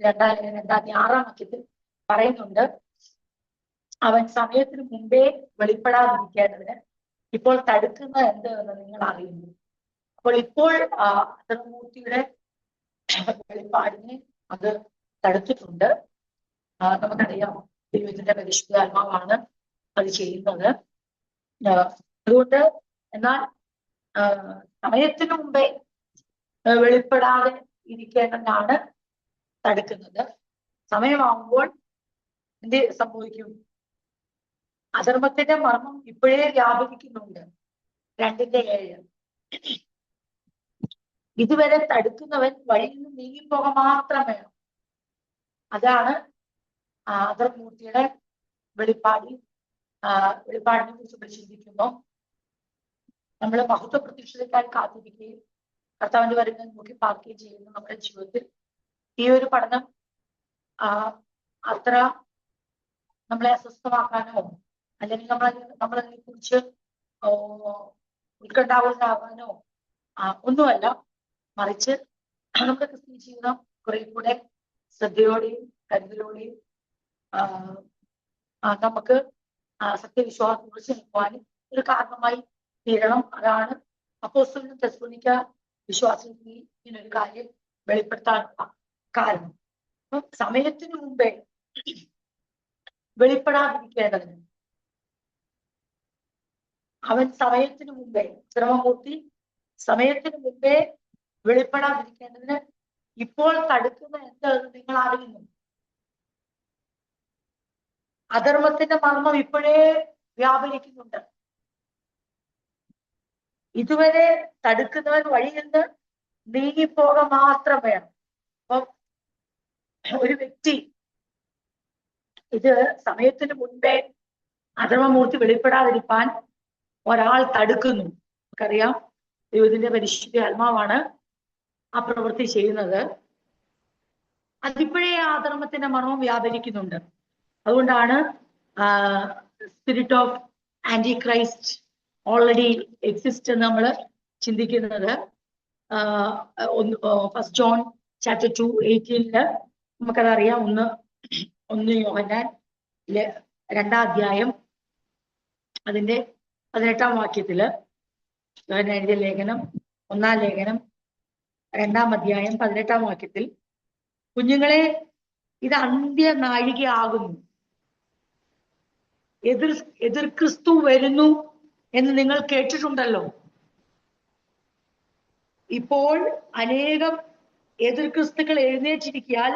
രണ്ടാം വാക്യത്തിൽ പറയുന്നുണ്ട്, അവൻ സമയത്തിന് മുമ്പേ വെളിപ്പെടാതിരിക്കേണ്ടതിന് ഇപ്പോൾ തടുക്കുന്നത് എന്ത് എന്ന് നിങ്ങൾ അറിയുന്നു. അപ്പോൾ ഇപ്പോൾ അധർമ്മൂർത്തിയുടെ വെളിപ്പാടിനെ അത് തടുത്തിട്ടുണ്ട്. നമുക്കറിയാം, ദൈവത്തിന്റെ പരിശുദ്ധാത്മാവാണ് അത് ചെയ്യുന്നത്. അതുകൊണ്ട് എന്നാൽ സമയത്തിന് മുമ്പേ വെളിപ്പെടാതെ ഇരിക്കേണ്ടതാണ് തടുക്കുന്നത്. സമയമാകുമ്പോൾ എന്ത് സംഭവിക്കും? അധർമ്മത്തിന്റെ മർമ്മം ഇപ്പോഴേ വ്യാപരിക്കുന്നുണ്ട്. 2:7. ഇതുവരെ തടുക്കുന്നവൻ വഴിയിൽ നിന്ന് നീങ്ങിപ്പോക മാത്രം വേണം. അതാണ് അധർമ്മൂർത്തിയുടെ വെളിപ്പാടിനെ കുറിച്ച് ചിന്തിക്കുമ്പോൾ നമ്മൾ മഹത്വ പ്രതീക്ഷതയ്ക്കായി കാത്തിരിക്കുകയും കർത്താവിന്റെ വരുന്നത് നോക്കി പാർക്കുകയും ചെയ്യുന്ന നമ്മുടെ ജീവിതത്തിൽ ഈ ഒരു പഠനം അത്ര നമ്മളെ അസ്വസ്ഥമാക്കാനോ അല്ലെങ്കിൽ നമ്മളതിനെ കുറിച്ച് ഉത്കണ്ഠാകുലരാകാനോ ഒന്നുമല്ല. മറിച്ച് നമ്മുടെ ക്രിസ്തീയ ജീവിതം കുറെ കൂടെ ശ്രദ്ധയോടെയും കരുതലോടെയും നമുക്ക് സത്യവിശ്വാസത്തെ കുറിച്ച് നിൽക്കുവാനും ഒരു കാരണമായി തീരണം. അതാണ് അപ്പോസ്തലനും തെസ്സലോനിക്ക വിശ്വാസികൾക്ക് ഇങ്ങനൊരു കാര്യം വെളിപ്പെടുത്താനുള്ള കാരണം. അപ്പം സമയത്തിന് മുമ്പേ വെളിപ്പെടാതിരിക്കേണ്ടതിന് അവൻ സമയത്തിന് മുമ്പേ, ശ്രമമൂർത്തി സമയത്തിന് മുമ്പേ വെളിപ്പെടാതിരിക്കേണ്ടതിന് ഇപ്പോൾ തടുക്കുന്ന എന്തെന്ന് നിങ്ങൾ അറിയുന്നു. അധർമ്മത്തിന്റെ മർമ്മം ഇപ്പോഴേ വ്യാപരിക്കുന്നുണ്ട്. ഇതുവരെ തടുക്കുന്നവൻ വഴിയിൽ നിന്ന് നീങ്ങിപ്പോക മാത്രം വേണം. അപ്പം ഒരു വ്യക്തി ഇത് സമയത്തിന് മുൻപേ അധർമ്മമൂർത്തി വെളിപ്പെടാതിരിക്കാൻ ഒരാൾ തടുക്കുന്നു. നമുക്കറിയാം, ദൈവത്തിന്റെ പരിശുദ്ധ ആത്മാവാണ് ആ പ്രവൃത്തി ചെയ്യുന്നത്. അതിപ്പോഴേ ആ അധർമ്മത്തിന്റെ മർമ്മം വ്യാപരിക്കുന്നുണ്ട്. അതുകൊണ്ടാണ് spirit of Antichrist already exist എന്ന് നമ്മൾ ചിന്തിക്കുന്നത്. 1 ജോൺ ചാപ്റ്റർ 2:18 നമുക്കതറിയാം. 1 യോഹന്നാൻ 2-ാം അധ്യായം അതിന്റെ 18-ാം വാക്യത്തില് യോഹന്നാൻ എഴുതിയ ലേഖനം 1-ാം ലേഖനം 2-ാം അധ്യായം 18-ാം വാക്യത്തിൽ, കുഞ്ഞുങ്ങളെ, ഇത് അന്ത്യനാഴികയാകുന്നു, എതിർ ക്രിസ്തു വരുന്നു എന്ന് നിങ്ങൾ കേട്ടിട്ടുണ്ടല്ലോ. ഇപ്പോൾ അനേകം എതിർ ക്രിസ്തുക്കൾ എഴുന്നേറ്റിരിക്കാൻ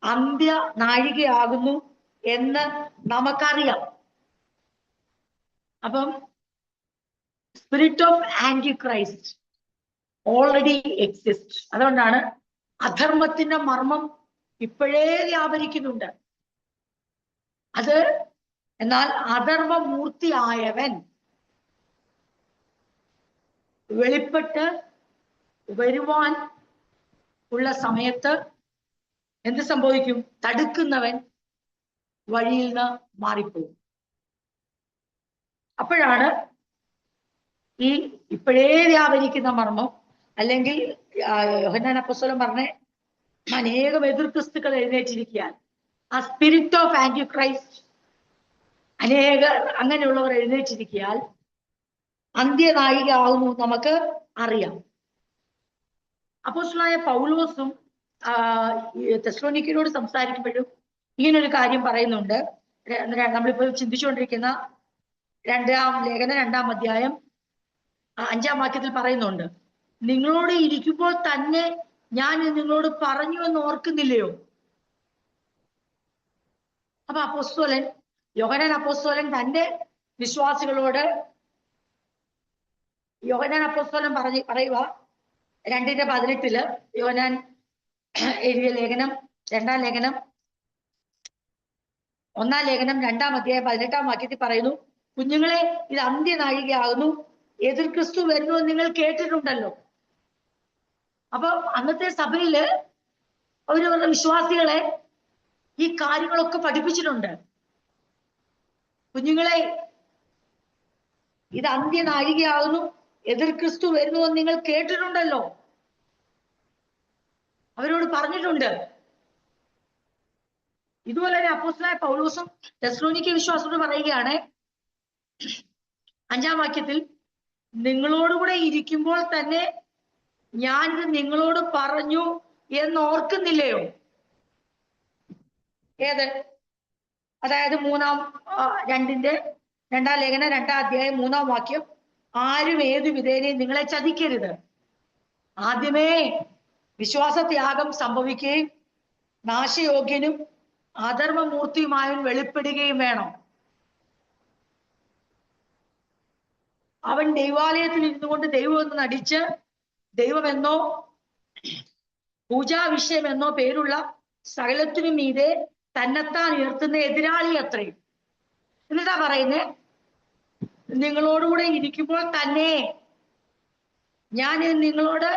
അന്ത്യ നാഴികയാകുന്നു എന്ന് നമുക്കറിയാം. അപ്പം spirit of Antichrist already exist. അതുകൊണ്ടാണ് അധർമ്മത്തിന്റെ മർമ്മം ഇപ്പോഴേ വ്യാപരിക്കുന്നുണ്ട്. അത് എന്നാൽ അധർമ്മമൂർത്തിയായവൻ വെളിപ്പെട്ട് വരുവാൻ ഉള്ള സമയത്ത് എന്ത് സംഭവിക്കും? തടുക്കുന്നവൻ വഴിയിൽ നിന്ന് മാറിപ്പോകും. അപ്പോഴാണ് ഈ ഇപ്പോഴേ വ്യാപരിക്കുന്ന മർമ്മം, അല്ലെങ്കിൽ യോഹന്നാൻ അപ്പോസ്തലൻ പറഞ്ഞ അനേകം എതിർ ക്രിസ്തുക്കൾ എഴുന്നേറ്റിരിക്കാൻ ആ സ്പിരിറ്റ് ഓഫ് ആന്റി ക്രൈസ്റ്റ് അങ്ങനെയുള്ളവർ എഴുന്നേറ്റിരിക്കാൻ അന്ത്യനായിക ആവുന്നു നമുക്ക് അറിയാം. അപ്പോസ്തലനായ പൗലോസും തെസ്സലോനിക്കരോട് സംസാരിക്കുമ്പോഴും ഇങ്ങനൊരു കാര്യം പറയുന്നുണ്ട്. നമ്മളിപ്പോൾ ചിന്തിച്ചുകൊണ്ടിരിക്കുന്ന 2-ാം ലേഖനം 2-ാം അധ്യായം 5-ാം വാക്യത്തിൽ പറയുന്നുണ്ട്, നിങ്ങളോട് ഇരിക്കുമ്പോൾ തന്നെ ഞാൻ നിങ്ങളോട് പറഞ്ഞു എന്ന് ഓർക്കുന്നില്ലയോ? അപ്പൊ അപ്പോസ്തലൻ യോഹന്നാൻ അപ്പോസ്തലൻ തന്റെ വിശ്വാസികളോട് യോഹന്നാൻ അപ്പോസ്തലൻ പറയുക 2:18 യോഹന്നാൻ എഴുതിയ ലേഖനം 2-ാം ലേഖനം 1-ാം ലേഖനം 2-ാം അധ്യായം 18-ാം വാക്യത്തിൽ പറയുന്നു, കുഞ്ഞുങ്ങളെ, ഇത് അന്ത്യനാഴികയാകുന്നു, എതിർ ക്രിസ്തു വരുന്നു എന്ന് നിങ്ങൾ കേട്ടിട്ടുണ്ടല്ലോ. അപ്പൊ അന്നത്തെ സഭയില് അവരവരുടെ വിശ്വാസികളെ ഈ കാര്യങ്ങളൊക്കെ പഠിപ്പിച്ചിട്ടുണ്ട്. കുഞ്ഞുങ്ങളെ, ഇത് അന്ത്യനാഴികയാകുന്നു, എതിർ ക്രിസ്തു വരുന്നു എന്ന് നിങ്ങൾ കേട്ടിട്ടുണ്ടല്ലോ. അവരോട് പറഞ്ഞിട്ടുണ്ട്. ഇതുപോലെ തന്നെ അപ്പോസ്തലനായ പൗലോസും തെസ്സലോനിക്ക വിശ്വാസത്തോട് പറയുകയാണ് 5-ാം വാക്യത്തിൽ, നിങ്ങളോടുകൂടെ ഇരിക്കുമ്പോൾ തന്നെ ഞാനിത് നിങ്ങളോട് പറഞ്ഞു എന്ന് ഓർക്കുന്നില്ലയോ? ഏത്? അതായത് 2-ാം ലേഖനം 2-ാം അധ്യായം 3-ാം വാക്യം, ആരും ഏതു വിധേനയും നിങ്ങളെ ചതിക്കരുത്. ആദ്യമേ വിശ്വാസത്യാഗം സംഭവിക്കുകയും നാശയോഗ്യനും അധർമ്മമൂർത്തിയുമായവൻ വെളിപ്പെടുകയും വേണം. അവൻ ദൈവാലയത്തിൽ ഇരുന്നു കൊണ്ട് ദൈവമെന്ന് നടിച്ച് ദൈവമെന്നോ പൂജാ വിഷയമെന്നോ പേരുള്ള സകലത്തിനും മീതെ തന്നെത്താൻ ഉയർത്തുന്ന എതിരാളി അത്രയും. എന്നിട്ടാ പറയുന്നേ, നിങ്ങളോടുകൂടെ ഇരിക്കുമ്പോൾ തന്നെ ഞാൻ നിങ്ങളോട്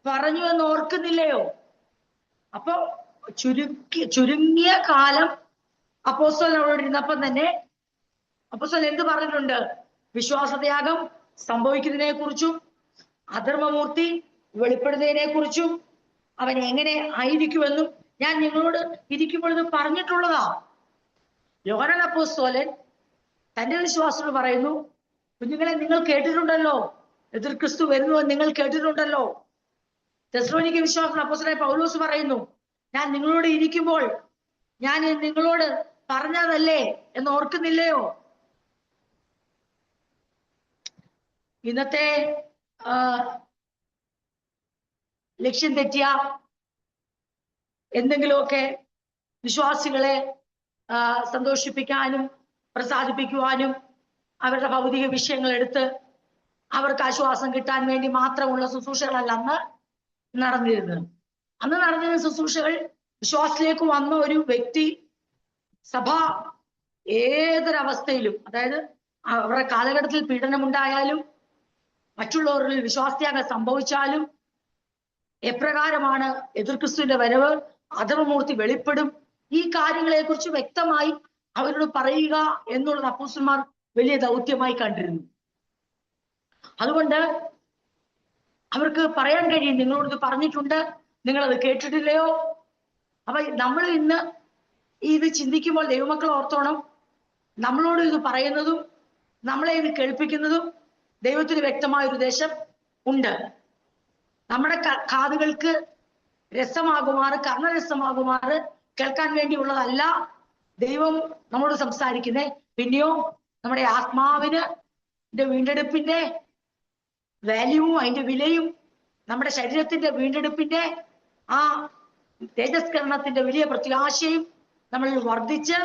പറഞ്ഞു എന്ന് ഓർക്കുന്നില്ലയോ? അപ്പൊ ചുരുങ്ങിയ കാലം അപ്പോസ്തലൻ അവിടെ ഇരുന്നപ്പം തന്നെ അപ്പോസ്തലൻ എന്ത് പറഞ്ഞിട്ടുണ്ട്? വിശ്വാസത്യാഗം സംഭവിക്കുന്നതിനെ കുറിച്ചും അധർമ്മമൂർത്തി വെളിപ്പെടുന്നതിനെ കുറിച്ചും അവൻ എങ്ങനെ ആയിരിക്കുമെന്നും ഞാൻ നിങ്ങളോട് ഇരിക്കുമ്പോൾ ഇത് പറഞ്ഞിട്ടുള്ളതാ. യോഹന്നാൻ അപ്പോസ്തലൻ തന്റെ വിശ്വാസത്തോട് പറയുന്നു, കുഞ്ഞുങ്ങളെ നിങ്ങൾ കേട്ടിട്ടുണ്ടല്ലോ, എതിർ ക്രിസ്തു വരുന്നുവെന്ന് നിങ്ങൾ കേട്ടിട്ടുണ്ടല്ലോ. തെസ്സലോനിക്ക വിശ്വാസം അപ്പോസ്തലനായ പൗലോസ് പറയുന്നു, ഞാൻ നിങ്ങളോട് ഇരിക്കുമ്പോൾ ഞാൻ നിങ്ങളോട് പറഞ്ഞതല്ലേ എന്ന് ഓർക്കുന്നില്ലയോ? ഇന്നത്തെ ലക്ഷ്യം തെറ്റിയ എന്തെങ്കിലുമൊക്കെ വിശ്വാസികളെ സന്തോഷിപ്പിക്കാനും പ്രസാദിപ്പിക്കുവാനും അവരുടെ ഭൗതിക വിഷയങ്ങൾ എടുത്ത് അവർക്ക് ആശ്വാസം കിട്ടാൻ വേണ്ടി മാത്രമുള്ള ശുശ്രൂഷകളല്ല അന്ന് നടന്നിരുന്നത്. അന്ന് നടന്നിരുന്ന ശുശ്രൂഷകൾ വിശ്വാസത്തിലേക്ക് വന്ന ഒരു വ്യക്തി സഭ ഏതൊരവസ്ഥയിലും, അതായത് അവരുടെ കാലഘട്ടത്തിൽ പീഡനമുണ്ടായാലും മറ്റുള്ളവരിൽ വിശ്വാസത്യാഗം സംഭവിച്ചാലും എപ്രകാരമാണ് എതിർ ക്രിസ്തുവിന്റെ വരവ്, അധർമ്മമൂർത്തി വെളിപ്പെടും, ഈ കാര്യങ്ങളെ കുറിച്ച് വ്യക്തമായി അവരോട് പറയുക എന്നുള്ളത് അപ്പോസ്തലന്മാർ വലിയ ദൗത്യമായി കണ്ടിരുന്നു. അതുകൊണ്ട് അവർക്ക് പറയാൻ കഴിയും, നിങ്ങളോട് ഇത് പറഞ്ഞിട്ടുണ്ട്, നിങ്ങളത് കേട്ടിട്ടില്ലയോ? അപ്പൊ നമ്മൾ ഇന്ന് ഇത് ചിന്തിക്കുമ്പോൾ ദൈവമക്കൾ ഓർത്തോണം, നമ്മളോട് ഇത് പറയുന്നതും നമ്മളെ ഇത് കേൾപ്പിക്കുന്നതും ദൈവത്തിന് വ്യക്തമായ ഒരു ഉദ്ദേശം ഉണ്ട്. നമ്മുടെ കാതുകൾക്ക് രസമാകുമാറ്, കർണരസമാകുമാറ് കേൾക്കാൻ വേണ്ടിയുള്ളതല്ല ദൈവം നമ്മോട് സംസാരിക്കുന്നേ. പിന്നെയോ നമ്മുടെ ആത്മാവിന് വീണ്ടെടുപ്പിന്റെ വാല്യൂവും അതിന്റെ വിലയും, നമ്മുടെ ശരീരത്തിന്റെ വീണ്ടെടുപ്പിന്റെ ആ തേജസ്കരണത്തിന്റെ വലിയ പ്രത്യാശയും നമ്മൾ വർദ്ധിച്ച്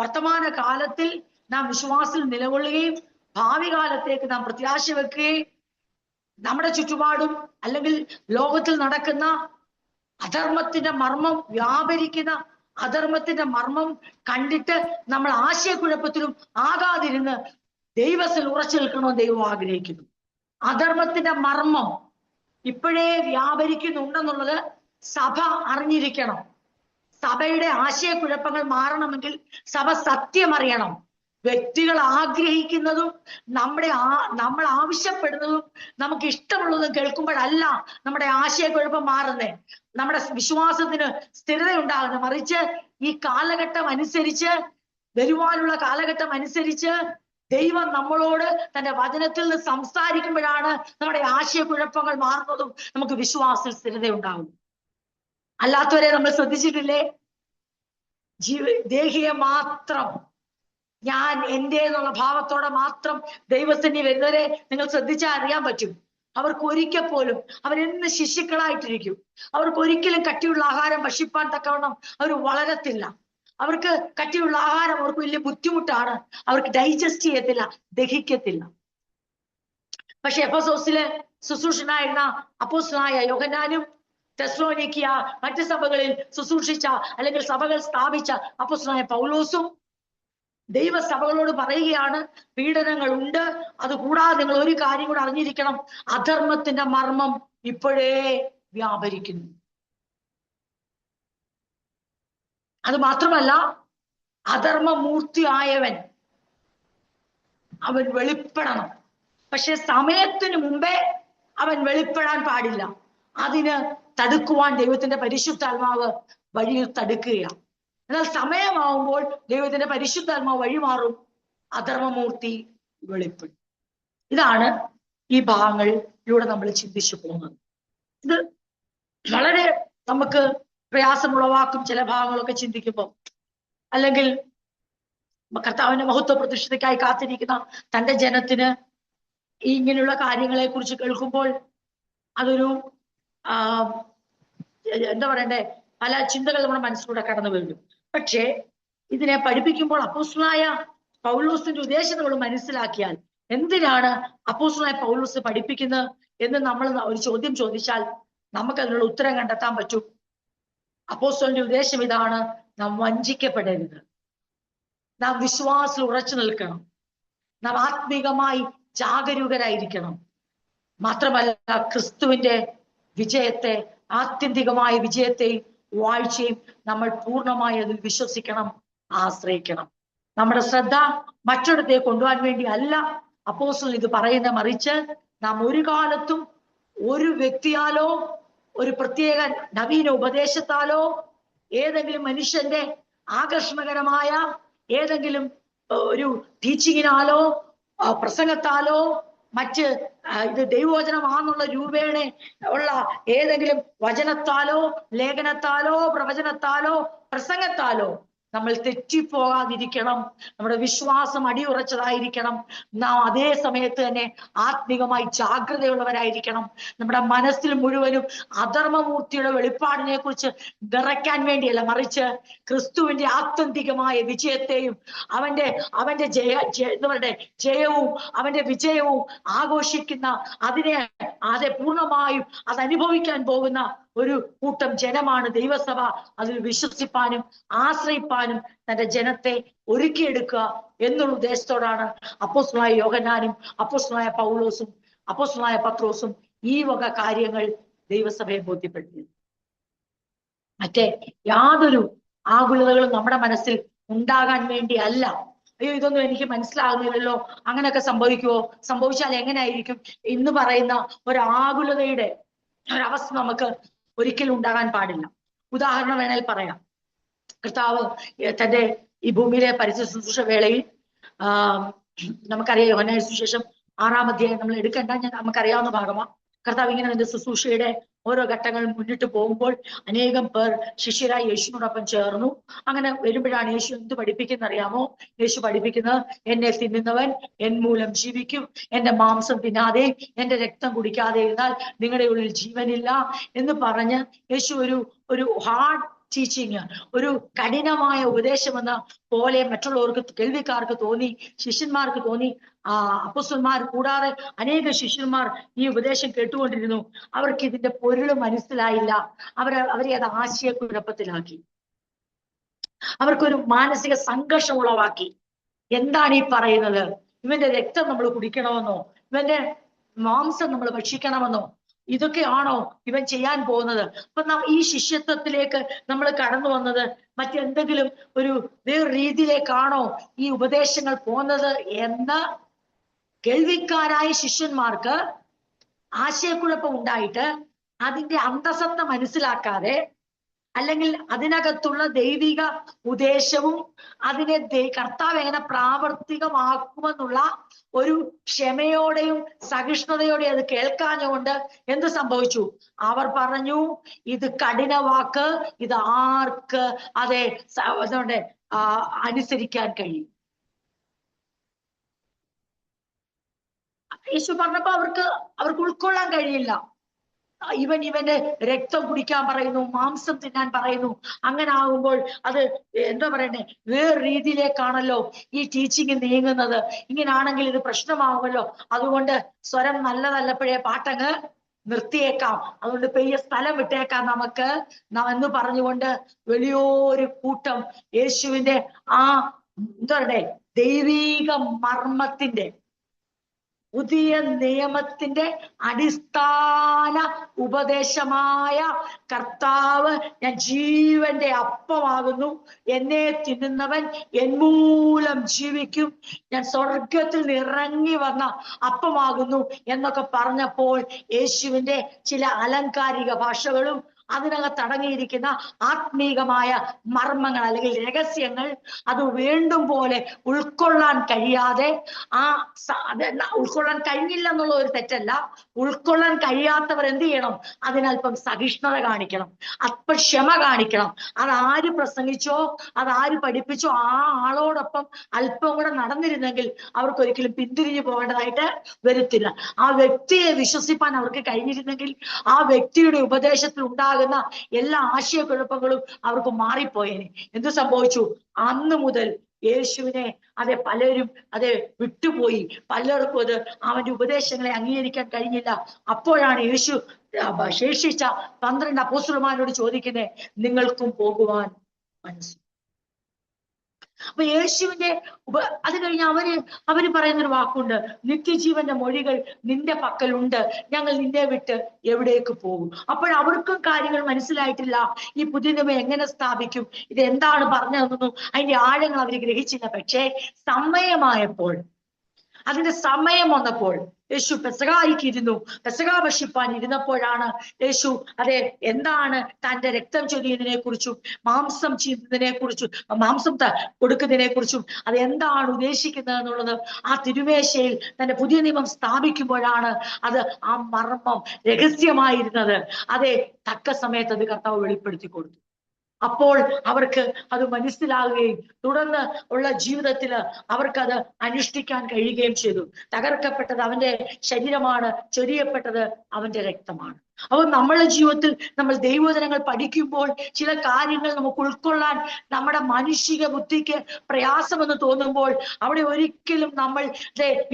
വർത്തമാന കാലത്തിൽ നാം വിശ്വാസത്തിൽ നിലകൊള്ളുകയും ഭാവി കാലത്തേക്ക് നാം പ്രത്യാശ വെക്കുകയും നമ്മുടെ ചുറ്റുപാടും അല്ലെങ്കിൽ ലോകത്തിൽ നടക്കുന്ന അധർമ്മത്തിന്റെ മർമ്മം, വ്യാപരിക്കുന്ന അധർമ്മത്തിന്റെ മർമ്മം കണ്ടിട്ട് നമ്മൾ ആശയക്കുഴപ്പത്തിലും ആകാതിരുന്ന് ദൈവത്തിൽ ഉറച്ചു നിൽക്കണമെന്ന് ദൈവം ആഗ്രഹിക്കുന്നു. അധർമ്മത്തിന്റെ മർമ്മം ഇപ്പോഴേ വ്യാപരിക്കുന്നുണ്ടെന്നുള്ളത് സഭ അറിഞ്ഞിരിക്കണം. സഭയുടെ ആശയക്കുഴപ്പങ്ങൾ മാറണമെങ്കിൽ സഭ സത്യം അറിയണം. വ്യക്തികൾ ആഗ്രഹിക്കുന്നതും നമ്മൾ ആവശ്യപ്പെടുന്നതും നമുക്ക് ഇഷ്ടമുള്ളതും കേൾക്കുമ്പോഴല്ല നമ്മുടെ ആശയക്കുഴപ്പം മാറുന്നേ, നമ്മുടെ വിശ്വാസത്തിന് സ്ഥിരത ഉണ്ടാകുന്നത്. മറിച്ച് ഈ കാലഘട്ടം അനുസരിച്ച്, വരുവാനുള്ള കാലഘട്ടം അനുസരിച്ച് ദൈവം നമ്മളോട് തന്റെ വചനത്തിൽ നിന്ന് സംസാരിക്കുമ്പോഴാണ് നമ്മുടെ ആശയക്കുഴപ്പങ്ങൾ മാറുന്നതും നമുക്ക് വിശ്വാസത്തിൽ സ്ഥിരത ഉണ്ടാകും. അല്ലാത്തവരെ നമ്മൾ ശ്രദ്ധിച്ചിട്ടില്ലേ? ദേഹിയെ മാത്രം, ഞാൻ എൻ്റെ എന്നുള്ള ഭാവത്തോടെ മാത്രം ദൈവസന്നിധി വരുന്നവരെ നിങ്ങൾ ശ്രദ്ധിച്ചാൽ അറിയാൻ പറ്റും. അവർക്ക് ഒരിക്കൽ പോലും അവരെന്ന് ശിശുക്കളായിട്ടിരിക്കും. അവർക്ക് ഒരിക്കലും കട്ടിയുള്ള ആഹാരം ഭക്ഷിപ്പാൻ തക്കവണ്ണം അവർ വളരത്തില്ല. അവർക്ക് കട്ടിയുള്ള ആഹാരം അവർക്ക് വലിയ ബുദ്ധിമുട്ടാണ്, അവർക്ക് ഡൈജസ്റ്റ് ചെയ്യത്തില്ല, ദഹിക്കത്തില്ല. പക്ഷെ എഫെസോസിലെ ശുശ്രൂഷനായിരുന്ന അപ്പോസ്തലനായ യോഹന്നാനും തെസ്സലോനിക്ക മറ്റ് സഭകളിൽ ശുശ്രൂഷിച്ച അല്ലെങ്കിൽ സഭകൾ സ്ഥാപിച്ച അപ്പോസ്തലനായ പൗലോസും ദൈവസഭകളോട് പറയുകയാണ്, പീഡനങ്ങൾ ഉണ്ട്, അതുകൂടാതെ നിങ്ങൾ ഒരു കാര്യം കൂടെ അറിഞ്ഞിരിക്കണം, അധർമ്മത്തിന്റെ മർമ്മം ഇപ്പോഴേ വ്യാപരിക്കുന്നു. അത് മാത്രമല്ല, അധർമ്മമൂർത്തിയായവൻ അവൻ വെളിപ്പെടണം. പക്ഷെ സമയത്തിന് മുമ്പേ അവൻ വെളിപ്പെടാൻ പാടില്ല. അതിന് തടുക്കുവാൻ ദൈവത്തിന്റെ പരിശുദ്ധാത്മാവ് വഴി തടുക്കുകയാണ്. എന്നാൽ സമയമാവുമ്പോൾ ദൈവത്തിന്റെ പരിശുദ്ധാത്മാവ് വഴിമാറും, അധർമ്മമൂർത്തി വെളിപ്പെടും. ഇതാണ് ഈ ഭാഗങ്ങളിലൂടെ നമ്മൾ ചിന്തിച്ചു പോകുന്നത്. ഇത് വളരെ നമുക്ക് പ്രയാസമുളവാക്കും ചില ഭാഗങ്ങളൊക്കെ ചിന്തിക്കുമ്പോൾ. അല്ലെങ്കിൽ കർത്താവിന്റെ മഹത്വ പ്രതിഷ്ഠയ്ക്കായി കാത്തിരിക്കുന്ന തന്റെ ജനത്തിന് ഇങ്ങനെയുള്ള കാര്യങ്ങളെ കുറിച്ച് കേൾക്കുമ്പോൾ അതൊരു എന്താ പറയണ്ടേ, പല ചിന്തകൾ നമ്മുടെ മനസ്സിലൂടെ കടന്നു വരും. പക്ഷേ ഇതിനെ പഠിപ്പിക്കുമ്പോൾ അപ്പോസ്തലനായ പൗലോസിന്റെ ഉദ്ദേശം നമ്മൾ മനസ്സിലാക്കിയാൽ, എന്തിനാണ് അപ്പോസ്തലനായ പൗലോസ് പഠിപ്പിക്കുന്നത് എന്ന് നമ്മൾ ഒരു ചോദ്യം ചോദിച്ചാൽ നമുക്ക് അതിനുള്ള ഉത്തരം കണ്ടെത്താൻ പറ്റും. അപ്പോസ്തലന്റെ ഉദ്ദേശം ഇതാണ്: നാം വഞ്ചിക്കപ്പെടരുത്, നാം വിശ്വാസത്തിൽ ഉറച്ചു നിൽക്കണം, നാം ആത്മീകമായി ജാഗരൂകരായിരിക്കണം. മാത്രമല്ല, ക്രിസ്തുവിന്റെ വിജയത്തെ, ആത്യന്തികമായ വിജയത്തെയും വാഴ്ചയും നമ്മൾ പൂർണ്ണമായി അതിൽ വിശ്വസിക്കണം, ആശ്രയിക്കണം. നമ്മുടെ ശ്രദ്ധ മറ്റൊരിടത്തെ കൊണ്ടുപോകാൻ വേണ്ടി അല്ല അപ്പോസ്തലൻ ഇത് പറയുന്ന, മറിച്ച് നാം ഒരു കാലത്തും ഒരു വ്യക്തിയാലോ ഒരു പ്രത്യേക നവീന ഉപദേശത്താലോ ഏതെങ്കിലും മനുഷ്യന്റെ ആകർഷണകരമായ ഏതെങ്കിലും ഒരു ടീച്ചിങ്ങിനാലോ പ്രസംഗത്താലോ മറ്റ് ഇത് ദൈവവചനമാണെന്നുള്ള രൂപേണ ഉള്ള ഏതെങ്കിലും വചനത്താലോ ലേഖനത്താലോ പ്രവചനത്താലോ പ്രസംഗത്താലോ നമ്മൾ തെറ്റിപ്പോകാതിരിക്കണം. നമ്മുടെ വിശ്വാസം അടിയുറച്ചതായിരിക്കണം. നാം അതേ സമയത്ത് തന്നെ ആത്മീകമായി ജാഗ്രതയുള്ളവരായിരിക്കണം. നമ്മുടെ മനസ്സിൽ മുഴുവനും അധർമ്മമൂർത്തിയുടെ വെളിപ്പാടിനെ കുറിച്ച് നിറയ്ക്കാൻ വേണ്ടിയല്ല, മറിച്ച് ക്രിസ്തുവിന്റെ ആത്യന്തികമായ വിജയത്തെയും അവന്റെ ജയവും അവന്റെ വിജയവും ആഘോഷിക്കുന്ന, അതെ പൂർണ്ണമായും അത് അനുഭവിക്കാൻ പോകുന്ന ഒരു കൂട്ടം ജനമാണ് ദൈവസഭ. അതിൽ വിശ്വസിപ്പാനും ആശ്രയിപ്പാനും തന്റെ ജനത്തെ ഒരുക്കിയെടുക്കുക എന്നുള്ള ഉദ്ദേശത്തോടാണ് അപ്പോസ്തലനായ യോഹന്നാനും അപ്പോസ്തലനായ പൗലോസും അപ്പോസ്തലനായ പത്രോസും ഈ വക കാര്യങ്ങൾ ദൈവസഭയെ ബോധ്യപ്പെടുത്തിയത്. മറ്റേ യാതൊരു ആകുലതകളും നമ്മുടെ മനസ്സിൽ ഉണ്ടാകാൻ വേണ്ടി അല്ല. അയ്യോ, ഇതൊന്നും എനിക്ക് മനസ്സിലാകുന്നില്ലല്ലോ, അങ്ങനെയൊക്കെ സംഭവിക്കുമോ, സംഭവിച്ചാൽ എങ്ങനെയായിരിക്കും എന്ന് പറയുന്ന ഒരു ആകുലതയുടെ ഒരവസ്ഥ നമുക്ക് ഒരിക്കലും ഉണ്ടാകാൻ പാടില്ല. ഉദാഹരണം വേണേൽ പറയാം. കർത്താവ് തന്റെ ഈ ഭൂമിയിലെ പരിശുദ്ധ ശുശ്രൂഷ വേളയിൽ നമുക്കറിയാം, യോഹന്നാന്റെ സുവിശേഷം 6-ാം അധ്യായം നമ്മൾ എടുക്കേണ്ട, നമുക്കറിയാവുന്ന ഭാഗമാണ്. കർത്താവ് ഇങ്ങനെ തന്റെ ശുശ്രൂഷയുടെ ഓരോ ഘട്ടങ്ങളും മുന്നിട്ട് പോകുമ്പോൾ അനേകം പേർ ശിഷ്യരായി യേശുവിനോടൊപ്പം ചേർന്നു. അങ്ങനെ വരുമ്പോഴാണ് യേശു എന്ത് പഠിപ്പിക്കുന്ന അറിയാമോ? യേശു പഠിപ്പിക്കുന്നത്, എന്നെ തിന്നുന്നവൻ എൻ മൂലം ജീവിക്കും, എന്റെ മാംസം തിന്നാതെ എന്റെ രക്തം കുടിക്കാതെ ഇരുന്നാൽ നിങ്ങളുടെ ഉള്ളിൽ ജീവനില്ല എന്ന് പറഞ്ഞ് യേശു ഒരു ഹാർഡ് ടീച്ചിങ്, ഒരു കഠിനമായ ഉപദേശമെന്ന പോലെ മറ്റുള്ളവർക്ക്, കേൾവിക്കാർക്ക് തോന്നി, ശിഷ്യന്മാർക്ക് തോന്നി. അപ്പോസ്തലന്മാർ കൂടാതെ അനേക ശിഷ്യന്മാർ ഈ ഉപദേശം കേട്ടുകൊണ്ടിരുന്നു. അവർക്ക് ഇതിന്റെ പൊരുൾ മനസ്സിലായില്ല. അവരെ അത് ആശയക്കുഴപ്പത്തിലാക്കി, അവർക്കൊരു മാനസിക സംഘർഷം ഉളവാക്കി. എന്താണ് ഈ പറയുന്നത്? ഇവന്റെ രക്തം നമ്മൾ കുടിക്കണമെന്നോ, ഇവന്റെ മാംസം നമ്മൾ ഭക്ഷിക്കണമെന്നോ, ഇതൊക്കെയാണോ ഇവൻ ചെയ്യാൻ പോകുന്നത്? അപ്പൊ നാം ഈ ശിഷ്യത്വത്തിലേക്ക് നമ്മൾ കടന്നു വന്നത് മറ്റെന്തെങ്കിലും ഒരു വേറെ രീതിയിലേക്കാണോ ഈ ഉപദേശങ്ങൾ പോകുന്നത് എന്ന് കേൾവിക്കാരായ ശിഷ്യന്മാർക്ക് ആശയക്കുഴപ്പം ഉണ്ടായിട്ട് അതിന്റെ അന്തസത്ത മനസ്സിലാക്കാതെ, അല്ലെങ്കിൽ അതിനകത്തുള്ള ദൈവിക ഉദ്ദേശവും അതിനെ കർത്താവ് എങ്ങനെ പ്രാവർത്തികമാക്കുമെന്നുള്ള ഒരു ക്ഷമയോടെയും സഹിഷ്ണുതയോടെയും അത് കേൾക്കാഞ്ഞുകൊണ്ട് എന്ത് സംഭവിച്ചു? അവർ പറഞ്ഞു, ഇത് കഠിന വാക്ക്, ഇത് ആർക്ക് അതെ അനുസരിക്കാൻ കഴിയും? യേശു പറഞ്ഞപ്പോ അവർക്ക് ഉൾക്കൊള്ളാൻ കഴിയില്ല. ഇവന്റെ രക്തം കുടിക്കാൻ പറയുന്നു, മാംസം തിന്നാൻ പറയുന്നു. അങ്ങനെ ആകുമ്പോൾ അത് എന്താ പറയണ്ടേ, വേറെ രീതിയിലേക്കാണല്ലോ ഈ ടീച്ചിങ് നീങ്ങുന്നത്. ഇങ്ങനാണെങ്കിൽ ഇത് പ്രശ്നമാകുമല്ലോ. അതുകൊണ്ട് സ്വരം നല്ലതല്ലപ്പോഴേ പാട്ടങ്ങ് നിർത്തിയേക്കാം, അതുകൊണ്ട് പെയ്യ സ്ഥലം വിട്ടേക്കാം നമുക്ക് എന്ന് പറഞ്ഞുകൊണ്ട് വലിയൊരു കൂട്ടം യേശുവിന്റെ എന്താ പറയണ്ടേ ദൈവീക മർമ്മത്തിന്റെ പുതിയ നിയമത്തിന്റെ അടിസ്ഥാന ഉപദേശമായ കർത്താവ് ഞാൻ ജീവന്റെ അപ്പമാകുന്നു, എന്നെ തിന്നുന്നവൻ എന്മൂലം ജീവിക്കും, ഞാൻ സ്വർഗത്തിൽ നിന്ന് ഇറങ്ങി വന്ന അപ്പമാകുന്നു എന്നൊക്കെ പറഞ്ഞപ്പോൾ യേശുവിന്റെ ചില അലങ്കാരിക ഭാഷകളും അതിനകത്ത് അടങ്ങിയിരിക്കുന്ന ആത്മീകമായ മർമ്മങ്ങൾ അല്ലെങ്കിൽ രഹസ്യങ്ങൾ അത് വീണ്ടും പോലെ ഉൾക്കൊള്ളാൻ കഴിയാതെ ഉൾക്കൊള്ളാൻ കഴിഞ്ഞില്ല എന്നുള്ള ഒരു തെറ്റല്ല, ഉൾക്കൊള്ളാൻ കഴിയാത്തവർ എന്ത് ചെയ്യണം? അതിനല്പം സഹിഷ്ണുത കാണിക്കണം, അല്പം ക്ഷമ കാണിക്കണം. അതാര് പ്രസംഗിച്ചോ അതാര് പഠിപ്പിച്ചോ ആ ആളോടൊപ്പം അല്പം കൂടെ നടന്നിരുന്നെങ്കിൽ അവർക്ക് ഒരിക്കലും പിന്തിരിഞ്ഞു പോകേണ്ടതായിട്ട് വരത്തില്ല. ആ വ്യക്തിയെ വിശ്വസിപ്പാൻ അവർക്ക് കഴിഞ്ഞിരുന്നെങ്കിൽ ആ വ്യക്തിയുടെ ഉപദേശത്തിൽ ഉണ്ടാകുന്ന എല്ലാ ആശയക്കുഴപ്പങ്ങളും അവർക്ക് മാറിപ്പോയേനെ. എന്ത് സംഭവിച്ചു? അന്ന് മുതൽ യേശുവിനെ പലരും വിട്ടുപോയി, പലർക്കും അവന്റെ ഉപദേശങ്ങളെ അംഗീകരിക്കാൻ കഴിഞ്ഞില്ല. അപ്പോഴാണ് യേശു ശേഷിച്ച 12 അപ്പോസ്തലന്മാരോട് ചോദിക്കുന്നത്, നിങ്ങൾക്കും പോകുവാൻ മനസ്സ്? അപ്പൊ യേശുവിന്റെ അത് കഴിഞ്ഞ് അവര് പറയുന്നൊരു വാക്കുണ്ട്, നിത്യജീവന്റെ മൊഴികൾ നിന്റെ പക്കലുണ്ട്, ഞങ്ങൾ നിന്നെ വിട്ട് എവിടേക്ക് പോകും? അവർക്കും കാര്യങ്ങൾ മനസ്സിലായിട്ടില്ല. ഈ പുതിയ നിയമം എങ്ങനെ സ്ഥാപിക്കും, ഇത് എന്താണ് പറഞ്ഞതെന്നൊന്നും അതിന്റെ ആഴങ്ങൾ അവർ ഗ്രഹിച്ചില്ല. പക്ഷേ സമയമായപ്പോൾ, അതിന്റെ സമയം വന്നപ്പോൾ യേശു പെസഹായിക്കിരുന്നു. പെസഹ ഭക്ഷിപ്പാൻ ഇരുന്നപ്പോഴാണ് യേശു എന്താണ് തന്റെ രക്തം ചൊരിയുന്നതിനെ കുറിച്ചും മാംസം ചെയ്യുന്നതിനെ കുറിച്ചും മാംസം കൊടുക്കുന്നതിനെ കുറിച്ചും എന്താണ് ഉദ്ദേശിക്കുന്നത് എന്നുള്ളത് ആ തിരുമേശയിൽ തന്റെ പുതിയ നിയമം സ്ഥാപിക്കുമ്പോഴാണ് ആ മർമ്മം രഹസ്യമായിരുന്നത് തക്ക സമയത്ത് കർത്താവ് വെളിപ്പെടുത്തി കൊടുത്തു. അപ്പോൾ അവർക്ക് അത് മനസ്സിലാകുകയും തുടർന്ന് ഉള്ള ജീവിതത്തില് അവർക്കത് അനുഷ്ഠിക്കാൻ കഴിയുകയും ചെയ്തു. തകർക്കപ്പെട്ടത് അവന്റെ ശരീരമാണ്, ചൊരിയപ്പെട്ടത് അവന്റെ രക്തമാണ്. അപ്പോൾ നമ്മളുടെ ജീവിതത്തിൽ നമ്മൾ ദൈവവചനങ്ങൾ പഠിക്കുമ്പോൾ ചില കാര്യങ്ങൾ നമുക്ക് ഉൾക്കൊള്ളാൻ നമ്മുടെ മാനുഷിക ബുദ്ധിക്ക് പ്രയാസമെന്ന് തോന്നുമ്പോൾ അവിടെ ഒരിക്കലും നമ്മൾ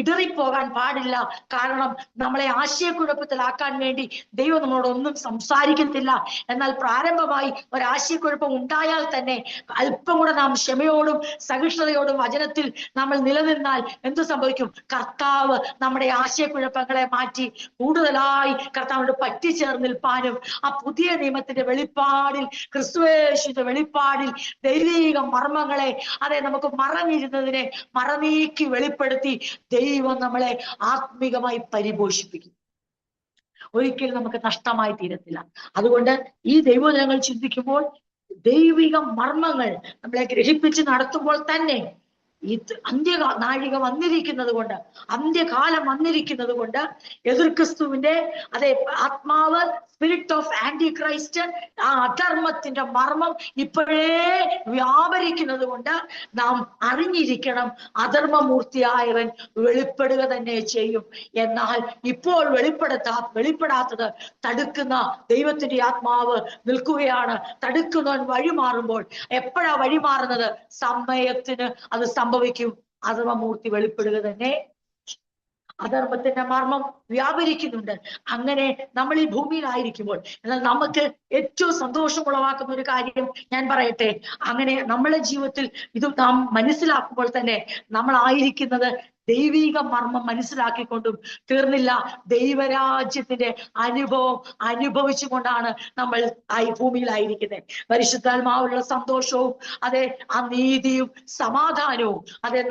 ഇടറിപ്പോകാൻ പാടില്ല. കാരണം നമ്മളെ ആശയക്കുഴപ്പത്തിലാക്കാൻ വേണ്ടി ദൈവം നമ്മളോടൊന്നും സംസാരിക്കത്തില്ല. എന്നാൽ പ്രാരംഭമായി ഒരാശയക്കുഴപ്പം ഉണ്ടായാൽ തന്നെ അല്പം കൂടെ നാം ക്ഷമയോടും സഹിഷ്ണുതയോടും വചനത്തിൽ നമ്മൾ നിലനിന്നാൽ എന്ത് സംഭവിക്കും? കർത്താവ് നമ്മുടെ ആശയക്കുഴപ്പങ്ങളെ മാറ്റി കൂടുതലായി കർത്താവിനോട് പറ്റിച്ചേർന്ന് നിൽപ്പാനും ആ പുതിയ നിയമത്തിന്റെ വെളിപ്പാടിൽ, ക്രിസ്തുയേശുവിന്റെ വെളിപ്പാടിൽ ദൈവിക മർമ്മങ്ങളെ നമുക്ക് മറഞ്ഞിരുന്നതിനെ മറനീക്കി വെളിപ്പെടുത്തി ദൈവം നമ്മളെ ആത്മീകമായി പരിപോഷിപ്പിക്കും. ഒരിക്കലും നമുക്ക് നഷ്ടമായി തീരത്തില്ല. അതുകൊണ്ട് ഈ ദൈവജനങ്ങൾ ചിന്തിക്കുമ്പോൾ ദൈവിക മർമ്മങ്ങൾ നമ്മളെ ഗ്രഹിപ്പിച്ച് നടത്തുമ്പോൾ തന്നെ ഈ നാഴിക വന്നിരിക്കുന്നത് കൊണ്ട്, അന്ത്യകാലം വന്നിരിക്കുന്നത് കൊണ്ട് എതിർ ക്രിസ്തുവിന്റെ ആത്മാവ്, സ്പിരിറ്റ് ഓഫ് ആന്റി ക്രൈസ്റ്റ്, ആ അധർമ്മത്തിന്റെ മർമ്മം ഇപ്പോഴേ വ്യാപരിക്കുന്നത് കൊണ്ട് നാം അറിഞ്ഞിരിക്കണം, അധർമ്മമൂർത്തിയായവൻ വെളിപ്പെടുക തന്നെ ചെയ്യും. എന്നാൽ ഇപ്പോൾ വെളിപ്പെടാത്തത് തടുക്കുന്ന ദൈവത്തിന്റെ ആത്മാവ് നിൽക്കുകയാണ്. തടുക്കുന്നവൻ വഴിമാറുമ്പോൾ എപ്പോഴാ വഴിമാറുന്നത്? സമയത്തിന് അത് സംഭവിക്കും. അധർമ്മമൂർത്തി വെളിപ്പെടുക തന്നെ. അധർമ്മത്തിന്റെ മർമ്മം വ്യാപരിക്കുന്നുണ്ട്. അങ്ങനെ നമ്മൾ ഈ ഭൂമിയിലായിരിക്കുമ്പോൾ, എന്നാൽ നമുക്ക് ഏറ്റവും സന്തോഷം ഉളവാക്കുന്ന ഒരു കാര്യം ഞാൻ പറയട്ടെ, അങ്ങനെ നമ്മളെ ജീവിതത്തിൽ ഇത് നാം മനസ്സിലാക്കുമ്പോൾ തന്നെ നമ്മളായിരിക്കുന്നത് ദൈവിക മർമ്മം മനസ്സിലാക്കിക്കൊണ്ടും തീർന്നില്ല, ദൈവരാജ്യത്തിന്റെ അനുഭവം അനുഭവിച്ചുകൊണ്ടാണ് നമ്മൾ ഭൂമിയിലായിരിക്കുന്നത്. പരിശുദ്ധാത്മാവുള്ള സന്തോഷവും ആ നീതിയും സമാധാനവും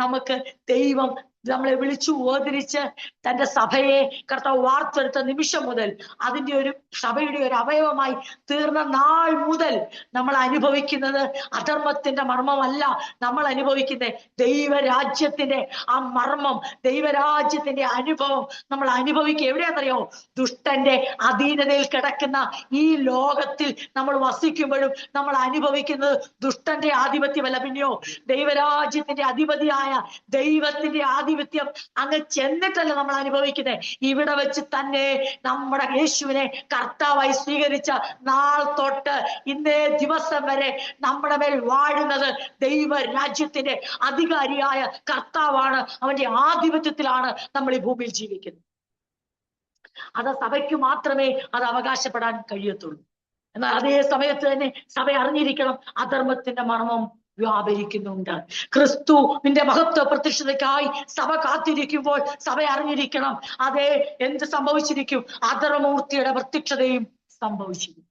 നമുക്ക് ദൈവം നമ്മളെ വിളിച്ചു ഓദരിച്ച് തന്റെ സഭയെ കർത്താവ് വാർത്തെടുത്ത നിമിഷം മുതൽ, അതിന്റെ ഒരു സഭയുടെ ഒരു അവയവമായി തീർന്ന നാൾ മുതൽ നമ്മൾ അനുഭവിക്കുന്നത് അധർമ്മത്തിന്റെ മർമ്മമല്ല. നമ്മൾ അനുഭവിക്കുന്നത് ദൈവരാജ്യത്തിന്റെ ആ മർമ്മം, ദൈവരാജ്യത്തിന്റെ അനുഭവം നമ്മൾ അനുഭവിക്കുക. എവിടെയാണെന്നറിയോ? ദുഷ്ടന്റെ അധീനതയിൽ കിടക്കുന്ന ഈ ലോകത്തിൽ നമ്മൾ വസിക്കുമ്പോഴും നമ്മൾ അനുഭവിക്കുന്നത് ദുഷ്ടന്റെ ആധിപത്യമല്ല, പിന്നെയോ ദൈവരാജ്യത്തിന്റെ അധിപതിയായ ദൈവത്തിന്റെ ആധിപത്യം അങ്ങ് ചെന്നിട്ടല്ല നമ്മൾ അനുഭവിക്കുന്നത്. ഇവിടെ വെച്ച് തന്നെ നമ്മുടെ യേശുവിനെ കർത്താവായി സ്വീകരിച്ച നാൾ തൊട്ട് ഇന്നേ ദിവസം വരെ നമ്മുടെ മേൽ വാഴുന്നത് ദൈവരാജ്യത്തിന്റെ അധികാരിയായ കർത്താവാണ്. അവന്റെ ആധിപത്യത്തിലാണ് നമ്മൾ ഈ ഭൂമിയിൽ ജീവിക്കുന്നത്. സഭയ്ക്ക് മാത്രമേ അത് അവകാശപ്പെടാൻ കഴിയത്തുള്ളൂ. എന്നാൽ അതേ സമയത്ത് തന്നെ സഭ അറിഞ്ഞിരിക്കണം, അധർമ്മത്തിന്റെ മർമ്മം വ്യാപരിക്കുന്നുണ്ട്. ക്രിസ്തുവിന്റെ മഹത്വ പ്രത്യക്ഷതയ്ക്കായി സഭ കാത്തിരിക്കുമ്പോൾ സഭ അറിഞ്ഞിരിക്കണം, അതെ, എന്ത് സംഭവിച്ചിരിക്കും? അധർമ്മൂർത്തിയുടെ പ്രത്യക്ഷതയും സംഭവിച്ചിരിക്കും.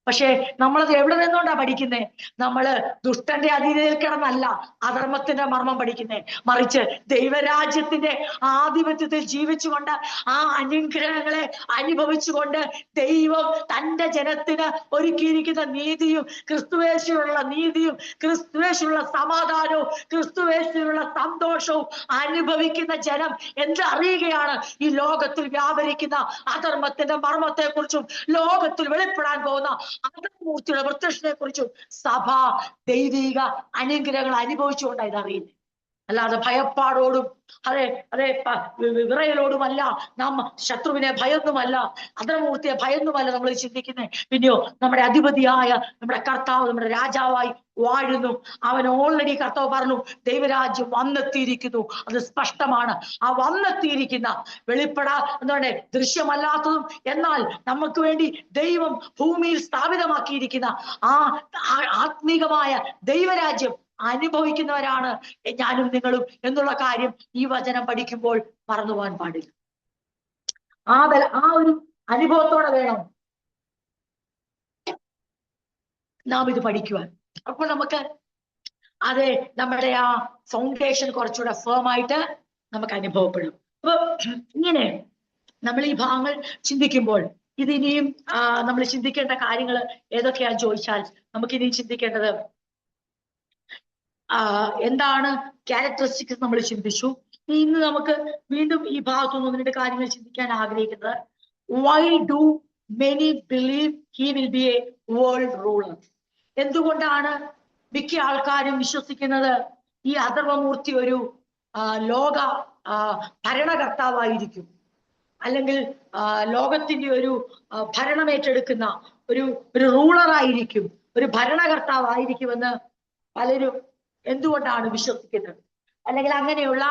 പക്ഷെ നമ്മളത് എവിടെ നിന്നുകൊണ്ടാ പഠിക്കുന്നേ? നമ്മള് ദുഷ്ടന്റെ അധീനതയിൽ കിടന്നല്ല അധർമ്മത്തിന്റെ മർമ്മം പഠിക്കുന്നേ, മറിച്ച് ദൈവരാജ്യത്തിന്റെ ആധിപത്യത്തിൽ ജീവിച്ചുകൊണ്ട് ആ അനുഗ്രഹങ്ങളെ അനുഭവിച്ചുകൊണ്ട് ദൈവം തന്റെ ജനത്തിന് ഒരുക്കിയിരിക്കുന്ന നീതിയും, ക്രിസ്തുവേശുള്ള നീതിയും, ക്രിസ്തുവേശുള്ള സമാധാനവും, ക്രിസ്തുവേശുള്ള സന്തോഷവും അനുഭവിക്കുന്ന ജനം എന്തറിയുകയാണ്? ഈ ലോകത്തിൽ വ്യാപരിക്കുന്ന അധർമ്മത്തിന്റെ മർമ്മത്തെ കുറിച്ചും ലോകത്തിൽ വെളിപ്പെടാൻ പോകുന്ന അധർമ്മൂർത്തിയുടെ പ്രത്യക്ഷത്തെ കുറിച്ചും സഭ ദൈവിക അനുഗ്രഹങ്ങൾ അനുഭവിച്ചുകൊണ്ടാണ് ഇതറിയുന്നത്. അല്ലാതെ ഭയപ്പാടോടും വിറയലോടുമല്ല, നാം ശത്രുവിനെ ഭയന്നുമല്ല, അധർമ്മൂർത്തിയെ ഭയന്നുമല്ല നമ്മൾ ചിന്തിക്കുന്നത്. പിന്നെയോ നമ്മുടെ അധിപതിയായ നമ്മുടെ കർത്താവ് നമ്മുടെ രാജാവായി വാഴുന്നു. അവൻ ഓൾറെഡി കർത്താവ് പറഞ്ഞു ദൈവരാജ്യം വന്നെത്തിയിരിക്കുന്നു. അത് സ്പഷ്ടമാണ്. ആ വന്നെത്തിയിരിക്കുന്ന എന്താണ് ദൃശ്യമല്ലാത്തതും എന്നാൽ നമുക്ക് വേണ്ടി ദൈവം ഭൂമിയിൽ സ്ഥാപിതമാക്കിയിരിക്കുന്ന ആ ആത്മീകമായ ദൈവരാജ്യം അനുഭവിക്കുന്നവരാണ് ഞാനും നിങ്ങളും എന്നുള്ള കാര്യം ഈ വചനം പഠിക്കുമ്പോൾ മറന്നു പോകാൻ പാടില്ല. ആ ഒരു അനുഭവത്തോടെ വേണം നാം ഇത് പഠിക്കുവാൻ. അപ്പോൾ നമുക്ക് അതെ നമ്മുടെ ആ ഫൗണ്ടേഷൻ കുറച്ചുകൂടെ ഫേമായിട്ട് നമുക്ക് അനുഭവപ്പെടും. അപ്പൊ ഇങ്ങനെ നമ്മൾ ഈ ഭാഗങ്ങൾ ചിന്തിക്കുമ്പോൾ ഇതിനിയും നമ്മൾ ചിന്തിക്കേണ്ട കാര്യങ്ങൾ ഏതൊക്കെയാന്ന് ചോദിച്ചാൽ നമുക്കിനിയും ചിന്തിക്കേണ്ടത് എന്താണ് ക്യാരക്ടറിസ്റ്റിക്സ് നമ്മൾ ചിന്തിച്ചു. ഇന്ന് നമുക്ക് വീണ്ടും ഈ ഭാഗത്തുനിന്ന് 1-2 കാര്യങ്ങൾ ചിന്തിക്കാൻ ആഗ്രഹിക്കുന്നത്, why do many believe he will be A world ruler? എന്തുകൊണ്ടാണ് മിക്ക ആൾക്കാരും വിശ്വസിക്കുന്നത് ഈ അധർമ്മമൂർത്തി ഒരു ലോക ഭരണകർത്താവായിരിക്കും, അല്ലെങ്കിൽ ലോകത്തിന്റെ ഒരു ഭരണമേറ്റെടുക്കുന്ന ഒരു റൂളറായിരിക്കും, ഒരു ഭരണകർത്താവായിരിക്കുമെന്ന് പലരും എന്തുകൊണ്ടാണ് വിശ്വസിക്കുന്നത്? അല്ലെങ്കിൽ അങ്ങനെയുള്ള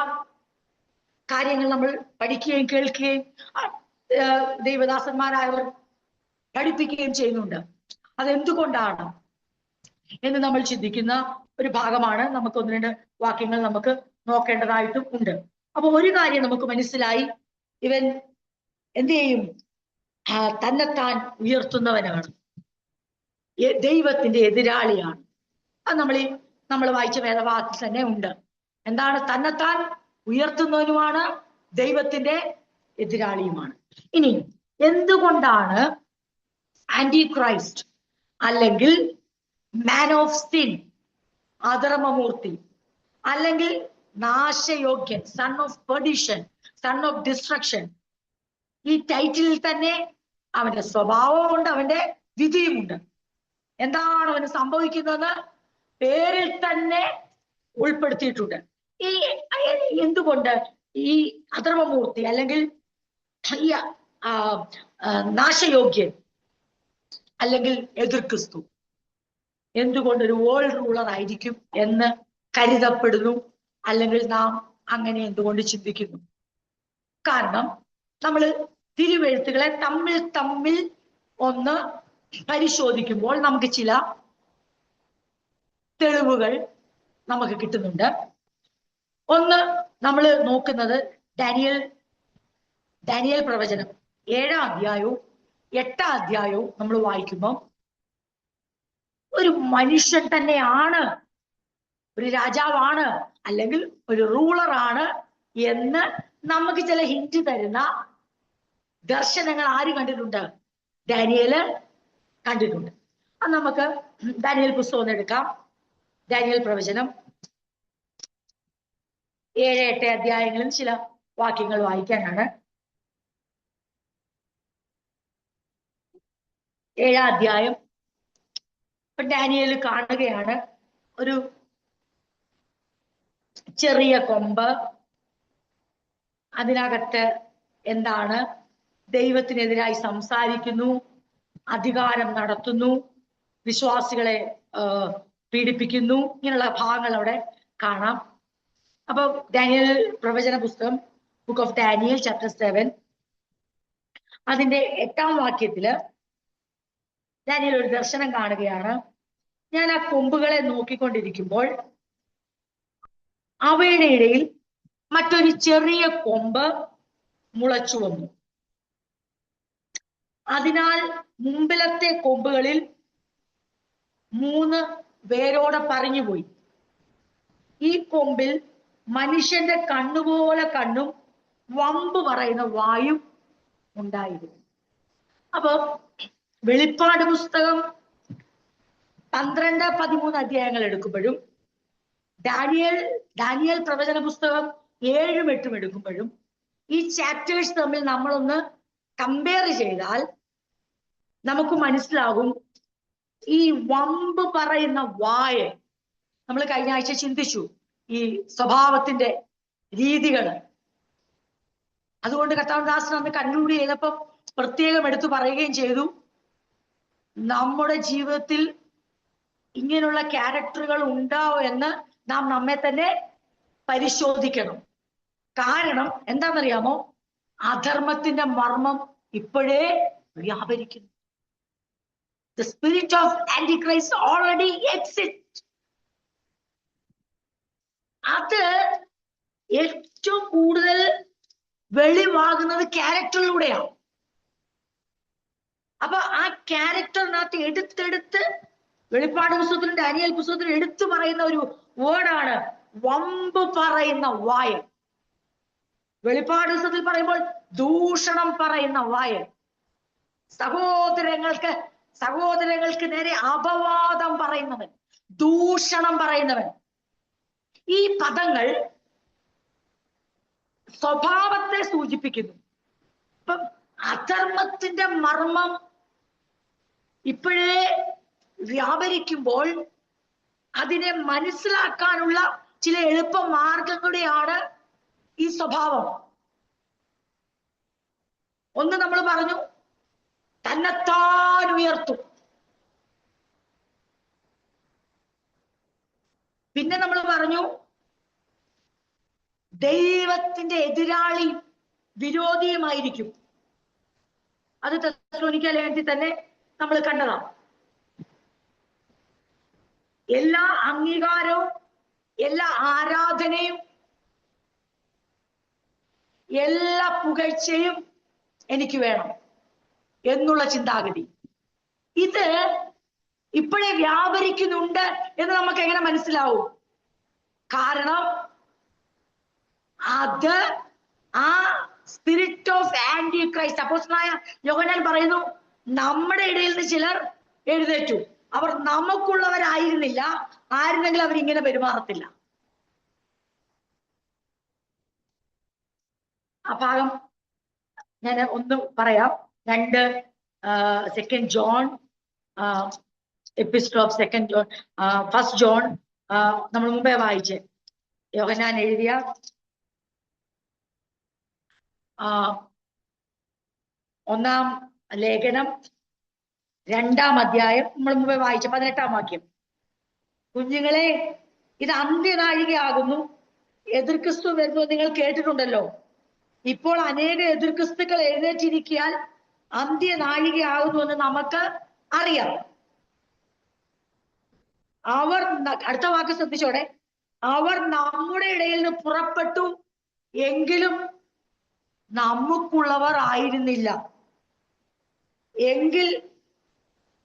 കാര്യങ്ങൾ നമ്മൾ പഠിക്കുകയും കേൾക്കുകയും ദൈവദാസന്മാരായവർ പഠിപ്പിക്കുകയും ചെയ്യുന്നുണ്ട്. അതെന്തുകൊണ്ടാണ് എന്ന് നമ്മൾ ചിന്തിക്കുന്ന ഒരു ഭാഗമാണ്. നമുക്ക് 1-2 വാക്യങ്ങൾ നമുക്ക് നോക്കേണ്ടതായിട്ടും ഉണ്ട്. അപ്പൊ ഒരു കാര്യം നമുക്ക് മനസ്സിലായി, ഇവൻ എന്ത് ചെയ്യും? തന്നെത്താൻ ഉയർത്തുന്നവനാണ്, ദൈവത്തിന്റെ എതിരാളിയാണ്. അത് നമ്മൾ വായിച്ച വേദവാക്യത്തിൽ തന്നെ ഉണ്ട്. എന്താണ്? തന്നെത്താൻ ഉയർത്തുന്നവനുമാണ്, ദൈവത്തിന്റെ എതിരാളിയുമാണ്. ഇനി എന്തുകൊണ്ടാണ് ആന്റി ക്രൈസ്റ്റ് അല്ലെങ്കിൽ മാൻ ഓഫ് സിൻ, അധർമ്മമൂർത്തി, അല്ലെങ്കിൽ നാശയോഗ്യൻ, son of perdition, son of destruction, ഈ ടൈറ്റിലിൽ തന്നെ അവന്റെ സ്വഭാവമുണ്ട്, അവന്റെ വിധിയുമുണ്ട്. എന്താണ് അവന് സംഭവിക്കുന്നതെന്ന് പേരിൽ തന്നെ ഉൾപ്പെടുത്തിയിട്ടുണ്ട്. ഈ എന്തുകൊണ്ട് ഈ അധർമ്മമൂർത്തി അല്ലെങ്കിൽ ഈ നാശയോഗ്യൻ അല്ലെങ്കിൽ എതിർ ക്രിസ്തു എന്തുകൊണ്ടൊരു വേൾഡ് റൂളർ ആയിരിക്കും എന്ന് കരുതപ്പെടുന്നു, അല്ലെങ്കിൽ നാം അങ്ങനെ എന്തുകൊണ്ട് ചിന്തിക്കുന്നു? കാരണം നമ്മൾ തിരുവെഴുത്തുകളെ തമ്മിൽ ഒന്ന് പരിശോധിക്കുമ്പോൾ നമുക്ക് ചില തെളിവുകൾ നമുക്ക് കിട്ടുന്നുണ്ട്. ഒന്ന്, നമ്മൾ നോക്കുന്നത് ദാനിയേൽ പ്രവചനം 7-ാം അധ്യായവും 8-ാം അധ്യായവും നമ്മൾ വായിക്കുമ്പോൾ ഒരു മനുഷ്യൻ തന്നെയാണ്, ഒരു രാജാവാണ്, അല്ലെങ്കിൽ ഒരു റൂളറാണ് എന്ന് നമുക്ക് ചില ഹിന്റ് തരുന്ന ദർശനങ്ങൾ ആര് കണ്ടിട്ടുണ്ട്? ദാനിയേല് കണ്ടിട്ടുണ്ട്. അത് നമുക്ക് ദാനിയേൽ പുസ്തകം ഒന്ന് എടുക്കാം. ദാനിയേൽ പ്രവചനം 7-8 അധ്യായങ്ങളും ചില വാക്യങ്ങൾ വായിക്കാനാണ്. 7-ാം അധ്യായം ഡാനിയേൽ കാണുകയാണ് ഒരു ചെറിയ കൊമ്പ്, അതിനകത്ത് എന്താണ്? ദൈവത്തിനെതിരായി സംസാരിക്കുന്നു, അധികാരം നടത്തുന്നു, വിശ്വാസികളെ പീഡിപ്പിക്കുന്നു, ഇങ്ങനെയുള്ള ഭാഗങ്ങൾ അവിടെ കാണാം. അപ്പൊ ഡാനിയേൽ പ്രവചന പുസ്തകം, ബുക്ക് ഓഫ് ഡാനിയേൽ ചാപ്റ്റർ 7, അതിന്റെ 8-ാം വാക്യത്തില് ഡാനിയേൽ ഒരു ദർശനം കാണുകയാണ്. ഞാൻ ആ കൊമ്പുകളെ നോക്കിക്കൊണ്ടിരിക്കുമ്പോൾ അവയുടെ ഇടയിൽ മറ്റൊരു ചെറിയ കൊമ്പ് മുളച്ചു വന്നു. അതിനാൽ മുമ്പിലത്തെ കൊമ്പുകളിൽ 3 വേരോടെ പറഞ്ഞുപോയി. ഈ കൊമ്പിൽ മനുഷ്യന്റെ കണ്ണുപോലെ കണ്ണും വമ്പ് പറയുന്ന വായും ഉണ്ടായിരുന്നു. അപ്പൊ വെളിപ്പാട് പുസ്തകം 12, 13 അധ്യായങ്ങൾ എടുക്കുമ്പോഴും ദാനിയേൽ പ്രവചന പുസ്തകം 7ഉം 8ഉം എടുക്കുമ്പോഴും ഈ ചാപ്റ്റേഴ്സ് തമ്മിൽ നമ്മളൊന്ന് കമ്പയർ ചെയ്താൽ നമുക്ക് മനസ്സിലാകും ഈ വമ്പ് പറയുന്ന വായ. നമ്മൾ കഴിഞ്ഞ ആഴ്ച ചിന്തിച്ചു ഈ സ്വഭാവത്തിന്റെ രീതികൾ. അതുകൊണ്ട് കർത്താവദാസൻ അന്ന് കൺക്ലൂഡ് ചെയ്തപ്പം പ്രത്യേകം എടുത്തു പറയുകയും ചെയ്തു, നമ്മുടെ ജീവിതത്തിൽ ഇങ്ങനെയുള്ള ക്യാരക്ടറുകൾ ഉണ്ടാവോ എന്ന് നാം നമ്മെ തന്നെ പരിശോധിക്കണം. കാരണം എന്താണെന്നറിയാമോ? അധർമ്മത്തിന്റെ മർമ്മം ഇപ്പോഴേ വ്യാപരിക്കുന്നു. The spirit of Antichrist already exists. അത് ഏറ്റവും കൂടുതൽ വെളിവാകുന്നത് ക്യാരക്ടറിലൂടെയാണ്. അപ്പൊ ആ ക്യാരക്ടറിനകത്ത് എടുത്തെടുത്ത് വെളിപ്പാട് പുസ്തകത്തിലും ഡാനിയേൽ പുസ്തകത്തിലും എടുത്തു പറയുന്ന ഒരു വേർഡാണ് വമ്പ് പറയുന്ന വായ. വെളിപ്പാട് പുസ്തകത്തിൽ പറയുമ്പോൾ ദൂഷണം പറയുന്ന വായ, സഹോദരങ്ങൾക്ക് നേരെ അപവാദം പറയുന്നവൻ, ദൂഷണം പറയുന്നവൻ. ഈ പദങ്ങൾ സ്വഭാവത്തെ സൂചിപ്പിക്കുന്നു. ഇപ്പം അധർമ്മത്തിന്റെ മർമ്മം ഇപ്പോഴേ വ്യാപരിക്കുമ്പോൾ അതിനെ മനസ്സിലാക്കാനുള്ള ചില എളുപ്പ മാർഗങ്ങളുടെയാണ് ഈ സ്വഭാവം. ഒന്ന് നമ്മൾ പറഞ്ഞു, തന്നെത്താൻ ഉയർത്തും. പിന്നെ നമ്മൾ പറഞ്ഞു ദൈവത്തിന്റെ എതിരാളി വിരോധിയുമായിരിക്കും. അത് തെസ്സലോനിക്ക ലേഖനത്തിൽ തന്നെ നമ്മൾ കണ്ടതാണ്. എല്ലാ അംഗീകാരവും എല്ലാ ആരാധനയും എല്ലാ പുകഴ്ചയും എനിക്ക് വേണം എന്നുള്ള ചിന്താഗതി, ഇത് ഇപ്പോഴേ വ്യാപരിക്കുന്നുണ്ട് എന്ന് നമുക്ക് എങ്ങനെ മനസ്സിലാവും? കാരണം അത് ആ സ്പിരിറ്റ് ഓഫ് ആന്റി ക്രൈസ്റ്റ്. അപ്പോസ്തലനായ യോഹന്നാൻ പറയുന്നു, നമ്മുടെ ഇടയിൽ നിന്ന് ചിലർ എഴുന്നേറ്റു, അവർ നമുക്കുള്ളവരായിരുന്നില്ല, ആയിരുന്നെങ്കിൽ അവരിങ്ങനെ പെരുമാറത്തില്ല. ആ ഭാഗം ഞാൻ ഒന്ന് പറയാം. 2 John epistle of 2 John, 1 John നമ്മൾ മുമ്പേ വായിച്ച് യോഹന്നാൻ എഴുതിയ 1-ാം ലേഖനം 2-ാം അധ്യായം നമ്മൾ മുമ്പേ വായിച്ച 18-ാം വാക്യം. കുഞ്ഞുങ്ങളെ, ഇത് അന്ത്യനാഴികയാകുന്നു, എതിർക്രിസ്തു വരുന്നത് നിങ്ങൾ കേട്ടിട്ടുണ്ടല്ലോ. ഇപ്പോൾ അനേക എതിർക്രിസ്തുക്കൾ എഴുന്നേറ്റിരിക്കാൻ അന്ത്യനാഴികയാകുന്നു എന്ന് നമുക്ക് അറിയാം. അവർ, അടുത്ത വാക്ക് ശ്രദ്ധിച്ചോടെ, അവർ നമ്മുടെ ഇടയിൽ നിന്ന് പുറപ്പെട്ടു എങ്കിലും നമുക്കുള്ളവർ ആയിരുന്നില്ല.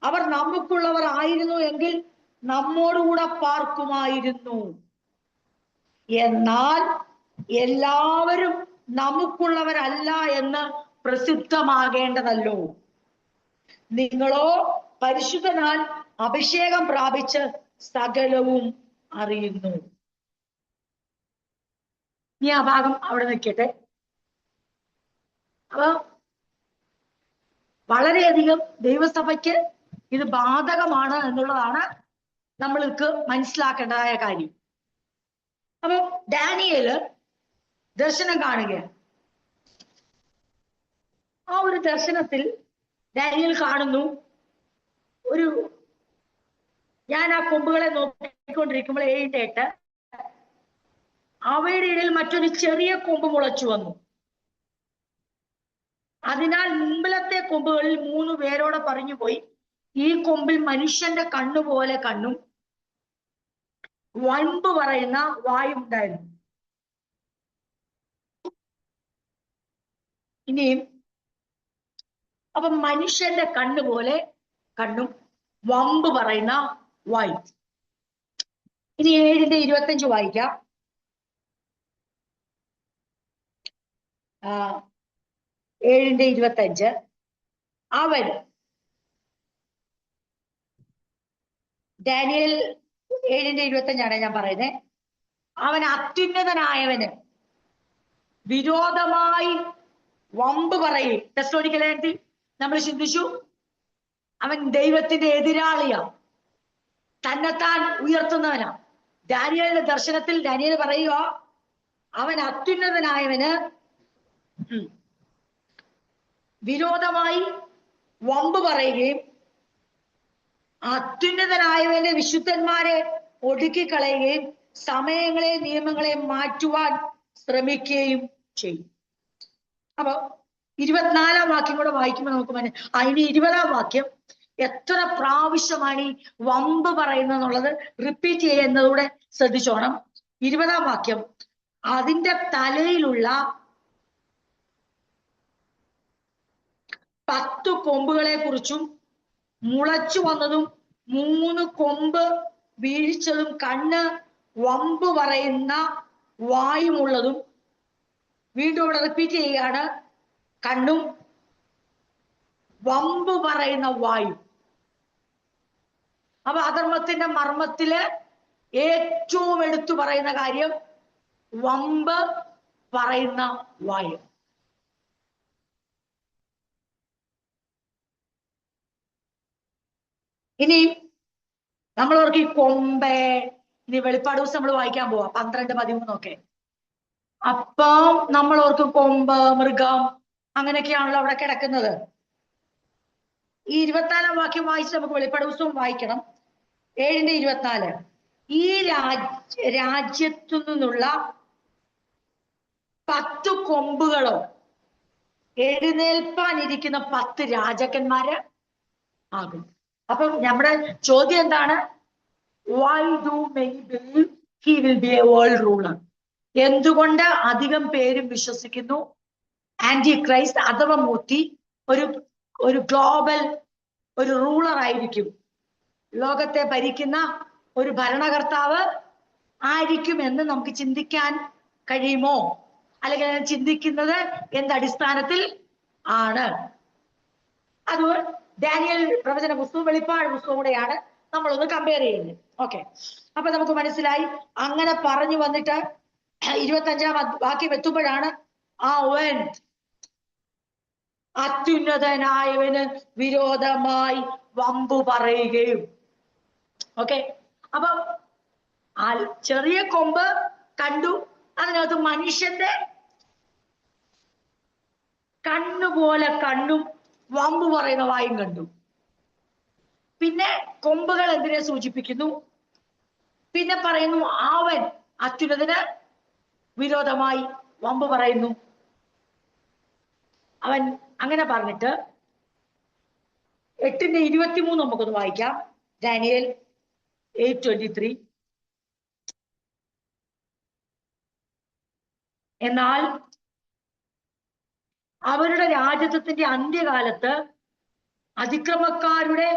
അവർ നമുക്കുള്ളവർ ആയിരുന്നു എങ്കിൽ നമ്മോടുകൂടെ പാർക്കുമായിരുന്നു. എന്നാൽ എല്ലാവരും നമുക്കുള്ളവരല്ല എന്ന് പ്രസിദ്ധമാകേണ്ടതല്ലോ. നിങ്ങളോ പരിശുദ്ധനാൽ അഭിഷേകം പ്രാപിച്ച് സകലവും അറിയുന്നു. ഈ ആ ഭാഗം അവിടെ നിൽക്കട്ടെ. അപ്പൊ വളരെയധികം ദൈവസഭയ്ക്ക് ഇത് ബാധകമാണ് എന്നുള്ളതാണ് നമ്മൾക്ക് മനസ്സിലാക്കേണ്ടതായ കാര്യം. അപ്പൊ ഡാനിയേല് ദർശനം കാണുകയാണ്. ആ ഒരു ദർശനത്തിൽ ഡാനിയേൽ കാണുന്നു, ഞാൻ ആ കൊമ്പുകളെ നോക്കിക്കൊണ്ടിരിക്കുമ്പോൾ 7-8 അവയുടെ ഇടയിൽ മറ്റൊരു ചെറിയ കൊമ്പ് മുളച്ചു വന്നു. അതിനാൽ മുമ്പിലത്തെ കൊമ്പുകളിൽ 3 വേരോടെ പറഞ്ഞുപോയി. ഈ കൊമ്പിൽ മനുഷ്യന്റെ കണ്ണുപോലെ കണ്ണും വൻപ് പറയുന്ന വായും ഉണ്ടായിരുന്നു. ഇനിയും അപ്പൊ മനുഷ്യന്റെ കണ്ണുപോലെ കണ്ണും വമ്പ് പറയുന്ന വായും. ഇനി 7:25 വായിക്കാം. 7:25 അവൻ ഡാനിയേൽ 7:25 ഞാൻ പറയുന്നത്. അവൻ അത്യുന്നതനായവന് വിരോധമായി വമ്പ് പറയും. തെസ്സലോനിക്കർ ലേഖനത്തിൽ നമ്മൾ ചിന്തിച്ചു, അവൻ ദൈവത്തിന്റെ എതിരാളിയാ, തന്നെത്താൻ ഉയർത്തുന്നവനാ. ദാനിയേലിന്റെ ദർശനത്തിൽ ദാനിയേൽ പറയുക, അവൻ അത്യുന്നതനായവന് വിരോധമായി വമ്പ് പറയുകയും അത്യുന്നതനായവന്റെ വിശുദ്ധന്മാരെ ഒടുക്കിക്കളയുകയും സമയങ്ങളെ നിയമങ്ങളെ മാറ്റുവാൻ ശ്രമിക്കുകയും ചെയ്യും. അപ്പൊ 24-ാം വാക്യം കൂടെ വായിക്കുമ്പോൾ നമുക്ക് അതിന് 20-ാം വാക്യം എത്ര പ്രാവശ്യമാണ് ഈ വമ്പ് പറയുന്നത് എന്നുള്ളത് റിപ്പീറ്റ് ചെയ്യുന്നതൂടെ ശ്രദ്ധിച്ചോണം. 20-ാം വാക്യം, അതിന്റെ തലയിലുള്ള 10 കൊമ്പുകളെ കുറിച്ചും മുളച്ചു വന്നതും 3 കൊമ്പ് വീഴ്ചതും കണ്ണ് വമ്പ് പറയുന്ന വായുമുള്ളതും. വീണ്ടും ഇവിടെ റിപ്പീറ്റ് ചെയ്യുകയാണ്, കണ്ണും വമ്പ് പറയുന്ന വായു. അപ്പൊ അധർമ്മത്തിന്റെ മർമ്മത്തില് ഏറ്റവും എടുത്തു പറയുന്ന കാര്യം വമ്പ് പറയുന്ന വായു. ഇനി നമ്മളവർക്ക് ഈ കൊമ്പ്, ഇനി വെളിപ്പാട് ദിവസം നമ്മൾ വായിക്കാൻ പോവാം 12-13 അപ്പം നമ്മളവർക്ക് കൊമ്പ്, മൃഗം അങ്ങനെയൊക്കെയാണല്ലോ അവിടെ കിടക്കുന്നത്. ഈ 24-ാം വാക്യം വായിച്ച് നമുക്ക് വെളിപ്പാട് ദിവസവും വായിക്കണം. 7:24 ഈ രാജ്യത്തു നിന്നുള്ള 10 കൊമ്പുകളോ എഴുന്നേൽപ്പാനിരിക്കുന്ന 10 രാജാക്കന്മാര് ആകും. അപ്പം നമ്മുടെ ചോദ്യം എന്താണ്? Why do many believe he will be A world ruler? എന്തുകൊണ്ട് അധികം പേരും വിശ്വസിക്കുന്നു ആന്റി ക്രൈസ്റ്റ് അഥവാ മൂർത്തി ഒരു ഗ്ലോബൽ ഒരു റൂളർ ആയിരിക്കും, ലോകത്തെ ഭരിക്കുന്ന ഒരു ഭരണകർത്താവ് ആയിരിക്കുമെന്ന് നമുക്ക് ചിന്തിക്കാൻ കഴിയുമോ? അല്ലെങ്കിൽ ചിന്തിക്കുന്നത് എന്തടിസ്ഥാനത്തിൽ ആണ്? അത് ഡാനിയൽ പ്രവചന പുസ്തകവും വെളിപ്പാട് പുസ്തകവും കൂടെയാണ് നമ്മളൊന്ന് കമ്പയർ ചെയ്യുന്നത്. ഓക്കെ, അപ്പൊ നമുക്ക് മനസ്സിലായി. അങ്ങനെ പറഞ്ഞു വന്നിട്ട് 25-ാം വാക്യം എത്തുമ്പോഴാണ് അവൻ അത്യുന്നതനായവന് വിരോധമായി വമ്പു പറയുകയും. ഓക്കെ, അപ്പൊ ആ ചെറിയ കൊമ്പ് കണ്ടു, അതിനകത്ത് മനുഷ്യന്റെ കണ്ണുപോലെ കണ്ണും വമ്പ് പറയുന്ന വായും കണ്ടു. പിന്നെ കൊമ്പുകൾ എന്തിനെ സൂചിപ്പിക്കുന്നു? പിന്നെ പറയുന്നു അവൻ അത്യുന്നതന് വിരോധമായി വമ്പ് പറയുന്നു. അവൻ അങ്ങനെ പറഞ്ഞിട്ട് 8:23 നമുക്കൊന്ന് വായിക്കാം. ഡാനിയേൽ 8:23. എന്നാൽ അവരുടെ രാജ്യത്വത്തിന്റെ അന്ത്യകാലത്ത് അതിക്രമക്കാരുടെ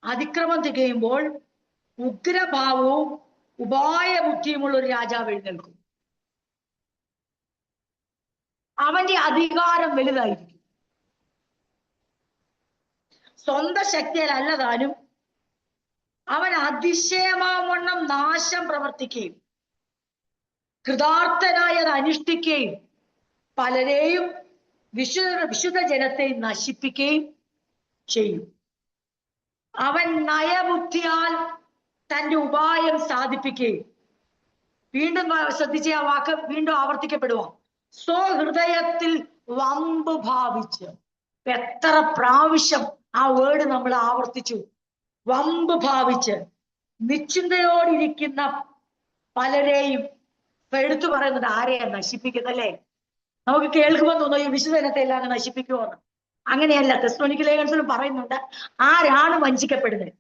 അതിക്രമം തികയുമ്പോൾ ഉഗ്രഭാവവും ഉപായ ബുദ്ധിയുമുള്ള ഒരു രാജാവ് എഴുന്നേൽക്കും. അവന്റെ അധികാരം വലുതായിരിക്കും. സ്വന്തം ശക്തിയിലല്ല താനും, അവൻ അതിശയമാവണ്ണം നാശം പ്രവർത്തിക്കുകയും കൃതാർത്ഥനായത് അനുഷ്ഠിക്കുകയും പലരെയും വിശുദ്ധ ജനത്തെ നശിപ്പിക്കുകയും ചെയ്യും. അവൻ നയബുദ്ധിയാൽ തന്റെ ഉപായം സാധിപ്പിക്കുകയും, വീണ്ടും ശ്രദ്ധിച്ച ആ വാക്ക് വീണ്ടും ആവർത്തിക്കപ്പെടുക, സ്വഹൃദയത്തിൽ വമ്പ് ഭാവിച്ച്. എത്ര പ്രാവശ്യം ആ വേർഡ് നമ്മൾ ആവർത്തിച്ചു, വമ്പ് ഭാവിച്ച്. നിശ്ചിന്തയോടിരിക്കുന്ന പലരെയും എടുത്തു പറയുന്നത് ആരെയാ നശിപ്പിക്കുന്നല്ലേ? നമുക്ക് കേൾക്കുമ്പോൾ തോന്നുന്നു ഈ വിശുദ്ധജനത്തെ എല്ലാം നശിപ്പിക്കുമെന്ന്. അങ്ങനെയല്ല. തെസ്സലോനിക്ക ലേഖനത്തിലും പറയുന്നുണ്ട് ആരാണ് വഞ്ചിക്കപ്പെടുന്നത്,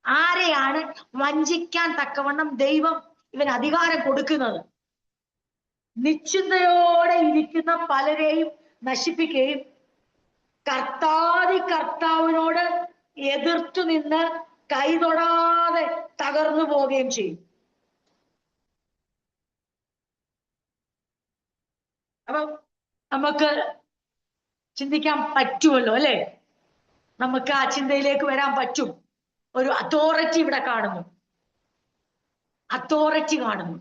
ആരെയാണ് വഞ്ചിക്കാൻ തക്കവണ്ണം ദൈവം ഇവൻ അധികാരം കൊടുക്കുന്നത്. നിശ്ചിന്തയോടെ ഇരിക്കുന്ന പലരെയും നശിപ്പിക്കുകയും കർത്താവിനോട് എതിർത്തു നിന്ന് കൈതൊടാതെ തകർന്നു പോവുകയും ചെയ്യും. അപ്പൊ നമുക്ക് ചിന്തിക്കാൻ പറ്റുമല്ലോ അല്ലെ, നമുക്ക് ആ ചിന്തയിലേക്ക് വരാൻ പറ്റും. ഒരു അതോറിറ്റി ഇവിടെ കാണുന്നു, അതോറിറ്റി കാണുന്നു,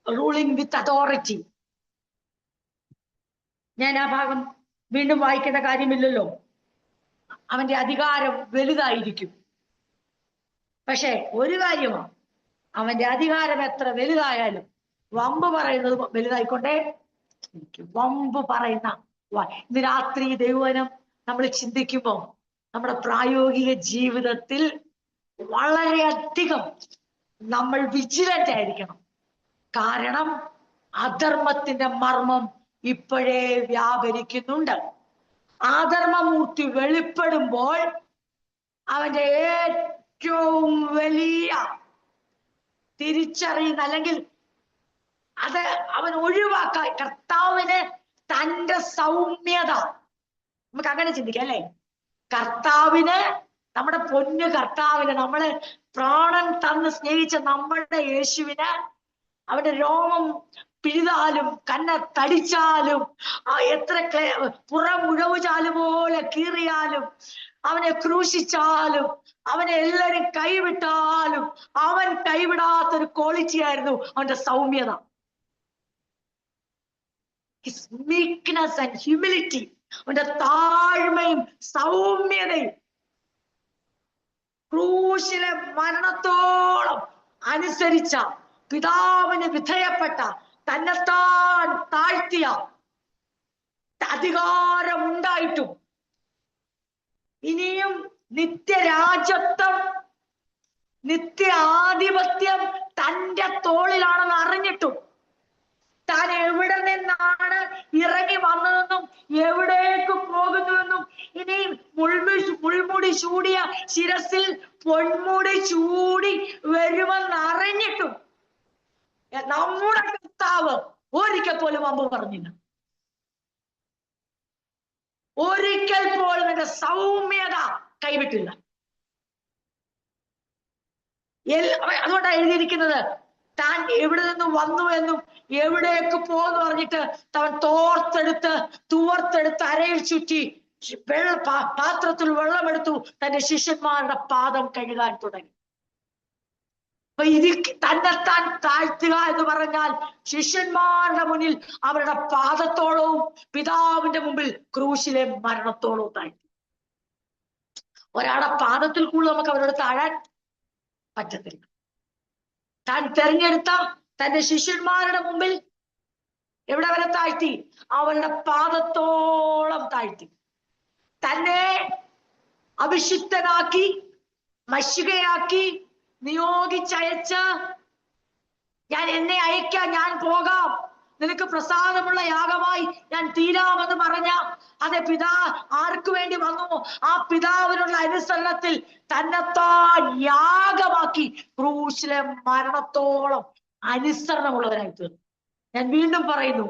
റൂളിംഗ് വിത്ത് അതോറിറ്റി. ഞാൻ ആ ഭാഗം വീണ്ടും വായിക്കേണ്ട കാര്യമില്ലല്ലോ. അവന്റെ അധികാരം വലുതായിരിക്കും. പക്ഷെ ഒരു കാര്യമാണ്, അവന്റെ അധികാരം എത്ര വലുതായാലും വമ്പ് പറയുന്നത് വലുതായിക്കൊണ്ടേ. വമ്പ് പറയുന്ന ഇന്ന് രാത്രി ദൈവവചനം നമ്മൾ ചിന്തിക്കുമ്പോൾ നമ്മുടെ പ്രായോഗിക ജീവിതത്തിൽ വളരെയധികം നമ്മൾ വിജിലന്റ് ആയിരിക്കണം. കാരണം അധർമ്മത്തിന്റെ മർമ്മം ഇപ്പോഴേ വ്യാപരിക്കുന്നുണ്ട്. അധർമ്മമൂർത്തി വെളിപ്പെടുമ്പോൾ അവന്റെ ഏറ്റവും വലിയ തിരിച്ചറിയുന്ന, അല്ലെങ്കിൽ അത് അവൻ ഒഴിവാക്കാൻ, കർത്താവിന് തന്റെ സൗമ്യത, നമുക്ക് അങ്ങനെ ചിന്തിക്കാം അല്ലെ. കർത്താവിന്, നമ്മുടെ പൊന്നു കർത്താവിന്, നമ്മള് പ്രാണൻ തന്ന് സ്നേഹിച്ച നമ്മളുടെ യേശുവിന് അവന്റെ രോമം പിഴുതാലും കന്ന തടിച്ചാലും എത്ര പുറം മുഴവുചാല് പോലെ കീറിയാലും അവനെ ക്രൂശിച്ചാലും അവനെ എല്ലാരും കൈവിട്ടാലും അവൻ കൈവിടാത്തൊരു ക്വാളിറ്റി ആയിരുന്നു അവന്റെ സൗമ്യത. His meekness and humility, അവന്റെ താഴ്മയും സൗമ്യതയും. ക്രൂശിലെ മരണത്തോളം അനുസരിച്ച, പിതാവിന് വിധേയപ്പെട്ട, തന്നെത്താൻ താഴ്ത്തിയ, അധികാരമുണ്ടായിട്ടും ഇനിയും നിത്യരാജത്വം, നിത്യാധിപത്യം തന്റെ തോളിലാണെന്ന് അറിഞ്ഞിട്ടും താൻ എവിടെ നിന്നാണ് ഇറങ്ങി വന്നതെന്നും എവിടേക്ക് പോകുന്നുവെന്നും ഇനിയും മുൾമുടി ചൂടിയ ശിരസിൽ പൊന്മുടി ചൂടി വരുമെന്നറിഞ്ഞിട്ടും നമ്മുടെ കർത്താവ് ഒരിക്കൽ പോലും വമ്പ് പറഞ്ഞില്ല. ഒരിക്കൽ പോലും എന്റെ സൗമ്യത കൈവിട്ടില്ല. അതുകൊണ്ടാണ് എഴുതിയിരിക്കുന്നത്, താൻ എവിടെ നിന്ന് വന്നു എന്നും എവിടേക്ക് പോകുന്നു പറഞ്ഞിട്ട് താൻ തുവർത്തെടുത്ത് അരയിൽ ചുറ്റി പാത്രത്തിൽ വെള്ളമെടുത്തു തന്റെ ശിഷ്യന്മാരുടെ പാദം കഴുകാൻ തുടങ്ങി. അപ്പൊ തന്നെത്താൻ താഴ്ത്തുക എന്ന് പറഞ്ഞാൽ ശിഷ്യന്മാരുടെ മുന്നിൽ അവരുടെ പാദത്തോളവും പിതാവിന്റെ മുമ്പിൽ ക്രൂശിലെ മരണത്തോളവും താഴ്ത്തി. ഒരാളുടെ പാദത്തിൽ കൂടുതൽ നമുക്ക് അവരോട് താഴാൻ പറ്റത്തില്ല. താൻ തെരഞ്ഞെടുത്ത തന്റെ ശിഷ്യന്മാരുടെ മുമ്പിൽ എവിടെ വരെ താഴ്ത്തി? അവരുടെ പാദത്തോളം താഴ്ത്തി. തന്നെ അഭിഷിക്തനാക്കി, മശികയാക്കി നിയോഗിച്ചയച്ച, എന്നെ അയക്കാം, ഞാൻ പോകാം, നിനക്ക് പ്രസാദമുള്ള യാഗമായി ഞാൻ തീരാമെന്ന് പറഞ്ഞ അതെ ആർക്കു വേണ്ടി വന്നു? ആ പിതാവിനുള്ള അനുസരണത്തിൽ തന്നെത്താൻ യാഗമാക്കി ക്രൂശിലെ മരണത്തോളം അനുസരണമുള്ളവരായി തീർന്നു. ഞാൻ വീണ്ടും പറയുന്നു,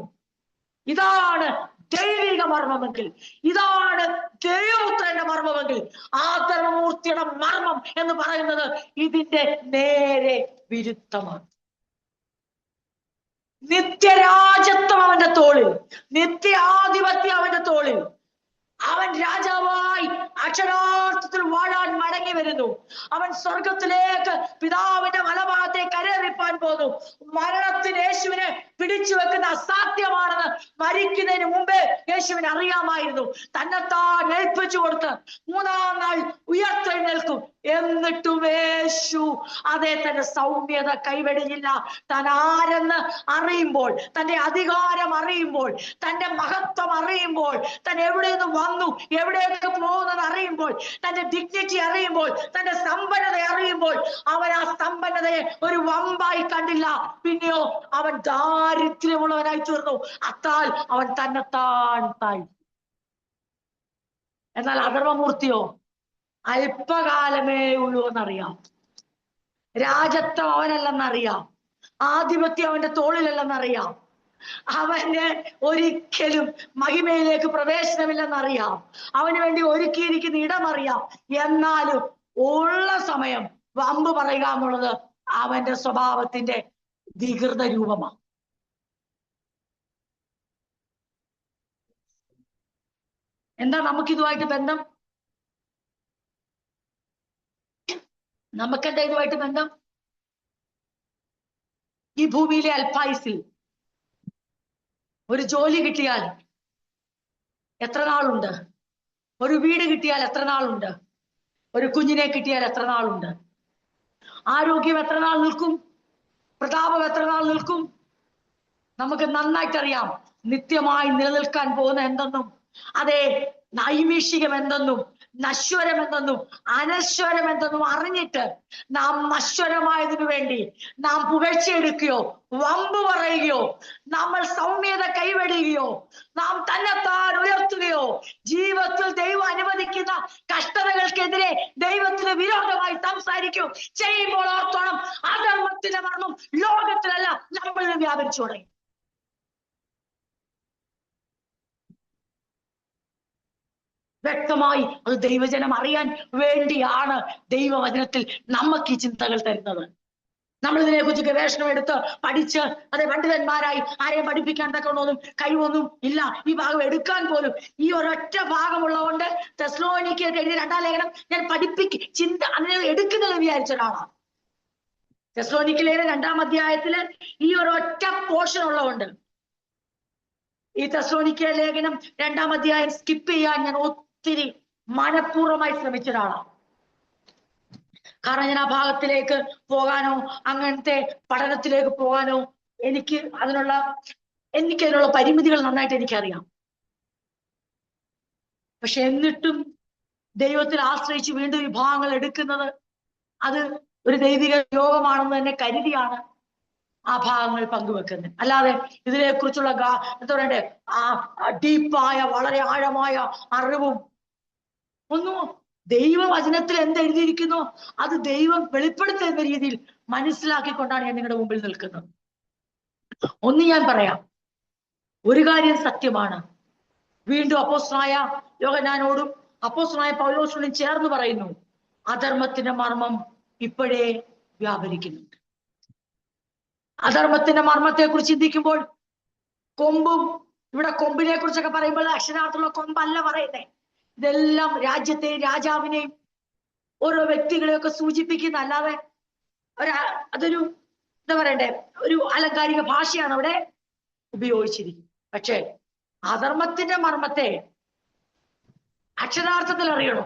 ഇതാണ് ദൈവിക മർമ്മമെങ്കിൽ, ഇതാണ് ദൈവപുത്രന്റെ മർമ്മമെങ്കിൽ, ആദരമൂർത്തിയുടെ മർമ്മം എന്ന് പറയുന്നത് ഇതിന്റെ നേരെ വിരുദ്ധമാണ്. നിത്യരാജത്വം അവന്റെ തോളിൽ, നിത്യാധിപത്യം അവന്റെ തോളിൽ. അവൻ രാജാവായി അക്ഷരാർത്ഥത്തിൽ വാഴാൻ മടങ്ങി വരുന്നു. അവൻ സ്വർഗത്തിലേക്ക് പിതാവിന്റെ വലഭാഗത്തെ കരേറിപ്പാൻ പോന്നു. മരണത്തിന് യേശുവിനെ പിടിച്ചു വെക്കുന്ന അസാധ്യമാണെന്ന് മരിക്കുന്നതിന് മുമ്പേ യേശുവിനെ അറിയാമായിരുന്നു. തന്നെത്താൻ ഏൽപ്പിച്ചു കൊടുത്ത് മൂന്നാം നാൾ ഉയർത്തെഴുന്നേൽക്കും. എന്നിട്ടും യേശു അതേ തന്റെ സൗമ്യത കൈവെടിഞ്ഞില്ല. താൻ ആരെന്ന് അറിയുമ്പോൾ, തന്റെ അധികാരം അറിയുമ്പോൾ, തന്റെ മഹത്വം അറിയുമ്പോൾ, താൻ എവിടെ നിന്ന് വന്നു എവിടെയൊക്കെ പോകുന്നത് അറിയുമ്പോൾ അറിയുമ്പോൾ, തന്റെ ഡിഗ്നിറ്റി അറിയുമ്പോൾ, തന്റെ സമ്പന്നത അറിയുമ്പോൾ അവൻ ആ സമ്പന്നതയെ ഒരു വമ്പായി കണ്ടില്ല. പിന്നെയോ അവൻ ദാരിദ്ര്യമുള്ളവനായി തീർന്നു. അത്താൽ അവൻ തന്നെത്താൻ താഴ്ത്തി. എന്നാൽ അധർമ്മമൂർത്തിയോ അല്പകാലമേ ഉള്ളൂ എന്നറിയാം. രാജത്വം അവനല്ലെന്നറിയാം. ആധിപത്യം അവന്റെ തോളിലല്ലെന്നറിയാം. അവന് ഒരിക്കലും മഹിമയിലേക്ക് പ്രവേശനമില്ലെന്നറിയാം. അവന് വേണ്ടി ഒരുക്കിയിരിക്കുന്ന ഇടമറിയാം. എന്നാലും ഉള്ള സമയം വമ്പ് പറയുക എന്നുള്ളത് അവന്റെ സ്വഭാവത്തിന്റെ വികൃത രൂപമാണ്. എന്താ നമുക്കിതുമായിട്ട് ബന്ധം? നമുക്കെന്താ ഇതുമായിട്ട് ബന്ധം? ഈ ഭൂമിയിലെ അല്പായുസിൽ ഒരു ജോലി കിട്ടിയാൽ എത്ര നാളുണ്ട്? ഒരു വീട് കിട്ടിയാൽ എത്ര നാളുണ്ട്? ഒരു കുഞ്ഞിനെ കിട്ടിയാൽ എത്ര നാളുണ്ട്? ആരോഗ്യം എത്ര നാൾ നിൽക്കും? പ്രതാപം എത്ര നാൾ നിൽക്കും? നമുക്ക് നന്നായിട്ടറിയാം നിത്യമായി നിലനിൽക്കാൻ പോകുന്ന എന്തെന്നും, അതെ നൈമിഷികം എന്തെന്നും, നശ്വരം എന്തെന്നും, അനശ്വരം എന്തെന്നും അറിഞ്ഞിട്ട് നാം നശ്വരമായതിനു വേണ്ടി നാം പുകഴ്ചയെടുക്കുകയോ വമ്പ് പറയുകയോ നമ്മൾ സൗമ്യത കൈവെടിയുകയോ നാം തന്നെത്താൻ ഉയർത്തുകയോ ജീവിതത്തിൽ ദൈവം അനുവദിക്കുന്ന കഷ്ടതകൾക്കെതിരെ ദൈവത്തിന് വിരോധമായി സംസാരിക്കുകയോ ചെയ്യുമ്പോൾ ഓർത്തോണം, അധർമ്മത്തിന്റെ മർമ്മം ലോകത്തിലല്ല നമ്മളിൽ വ്യാപരിച്ചു തുടങ്ങി. വ്യക്തമായി അത് ദൈവജനം അറിയാൻ വേണ്ടിയാണ് ദൈവവചനത്തിൽ നമുക്ക് ഈ ചിന്തകൾ തരുന്നത്. നമ്മൾ ഇതിനെക്കുറിച്ച് ഗവേഷണം എടുത്ത് പഠിച്ച് അതെ പണ്ഡിതന്മാരായി ആരെയും പഠിപ്പിക്കാൻ തക്കൊന്നും കഴിവൊന്നും ഇല്ല. ഈ ഭാഗം എടുക്കാൻ പോലും ഈ ഒരൊറ്റ ഭാഗമുള്ളതുകൊണ്ട് തെസ്സലോനിക്കർക്ക് എഴുതിയ 2-ാം ലേഖനം ഞാൻ ചിന്ത അതിനെ എടുക്കുന്നത് വിചാരിച്ച ഒരാളാണ്. തെസ്സലോനിക്ക 2-ാം അധ്യായത്തില് ഈ ഒരൊറ്റ പോർഷൻ ഉള്ളതുകൊണ്ട് ഈ തെസ്സലോനിക്ക ലേഖനം 2-ാം അധ്യായം സ്കിപ്പ് ചെയ്യാൻ ഞാൻ ഒത്തിരി മനഃപൂർവ്വമായി ശ്രമിച്ച ഒരാളാണ്. കാരണം ഞാൻ ആ ഭാഗത്തിലേക്ക് പോകാനോ അങ്ങനത്തെ പഠനത്തിലേക്ക് പോകാനോ എനിക്ക് അതിനുള്ള പരിമിതികൾ നന്നായിട്ട് എനിക്കറിയാം. പക്ഷെ എന്നിട്ടും ദൈവത്തിൽ ആശ്രയിച്ച് വീണ്ടും വിഭാഗങ്ങൾ എടുക്കുന്നത് അത് ഒരു ദൈവിക യോഗമാണെന്ന് തന്നെ കരുതിയാണ് ആ ഭാഗങ്ങൾ പങ്കുവെക്കുന്നത്. അല്ലാതെ ഇതിനെക്കുറിച്ചുള്ള എന്താ പറയണ്ടേ ആ ഡീപ്പായ വളരെ ആഴമായ അറിവും ഒന്നും ദൈവവചനത്തിൽ എന്തെഴുതിയിരിക്കുന്നോ അത് ദൈവം വെളിപ്പെടുത്തുന്ന രീതിയിൽ മനസ്സിലാക്കിക്കൊണ്ടാണ് ഞാൻ നിങ്ങളുടെ മുമ്പിൽ നിൽക്കുന്നത്. ഒന്ന് ഞാൻ പറയാം, ഒരു കാര്യം സത്യമാണ്. വീണ്ടും അപ്പോസ്തലനായ യോഹന്നാനോടും അപ്പോസ്തലനായ പൗലോസിനോടും ചേർന്ന് പറയുന്നു, അധർമ്മത്തിന്റെ മർമ്മം ഇപ്പോഴേ വ്യാപരിക്കുന്നുണ്ട്. അധർമ്മത്തിന്റെ മർമ്മത്തെ കുറിച്ച് ചിന്തിക്കുമ്പോൾ കൊമ്പും, ഇവിടെ കൊമ്പിനെ കുറിച്ചൊക്കെ പറയുമ്പോൾ അക്ഷരാർത്ഥമുള്ള കൊമ്പല്ല പറയുന്നേ. ഇതെല്ലാം രാജ്യത്തെയും രാജാവിനെയും ഓരോ വ്യക്തികളെയൊക്കെ സൂചിപ്പിക്കുന്ന, അല്ലാതെ അതൊരു എന്താ പറയണ്ടേ ഒരു അലങ്കാരിക ഭാഷയാണ് അവിടെ ഉപയോഗിച്ചിരിക്കുന്നത്. പക്ഷേ അധർമ്മത്തിന്റെ മർമ്മത്തെ അക്ഷരാർത്ഥത്തിൽ അറിയണോ?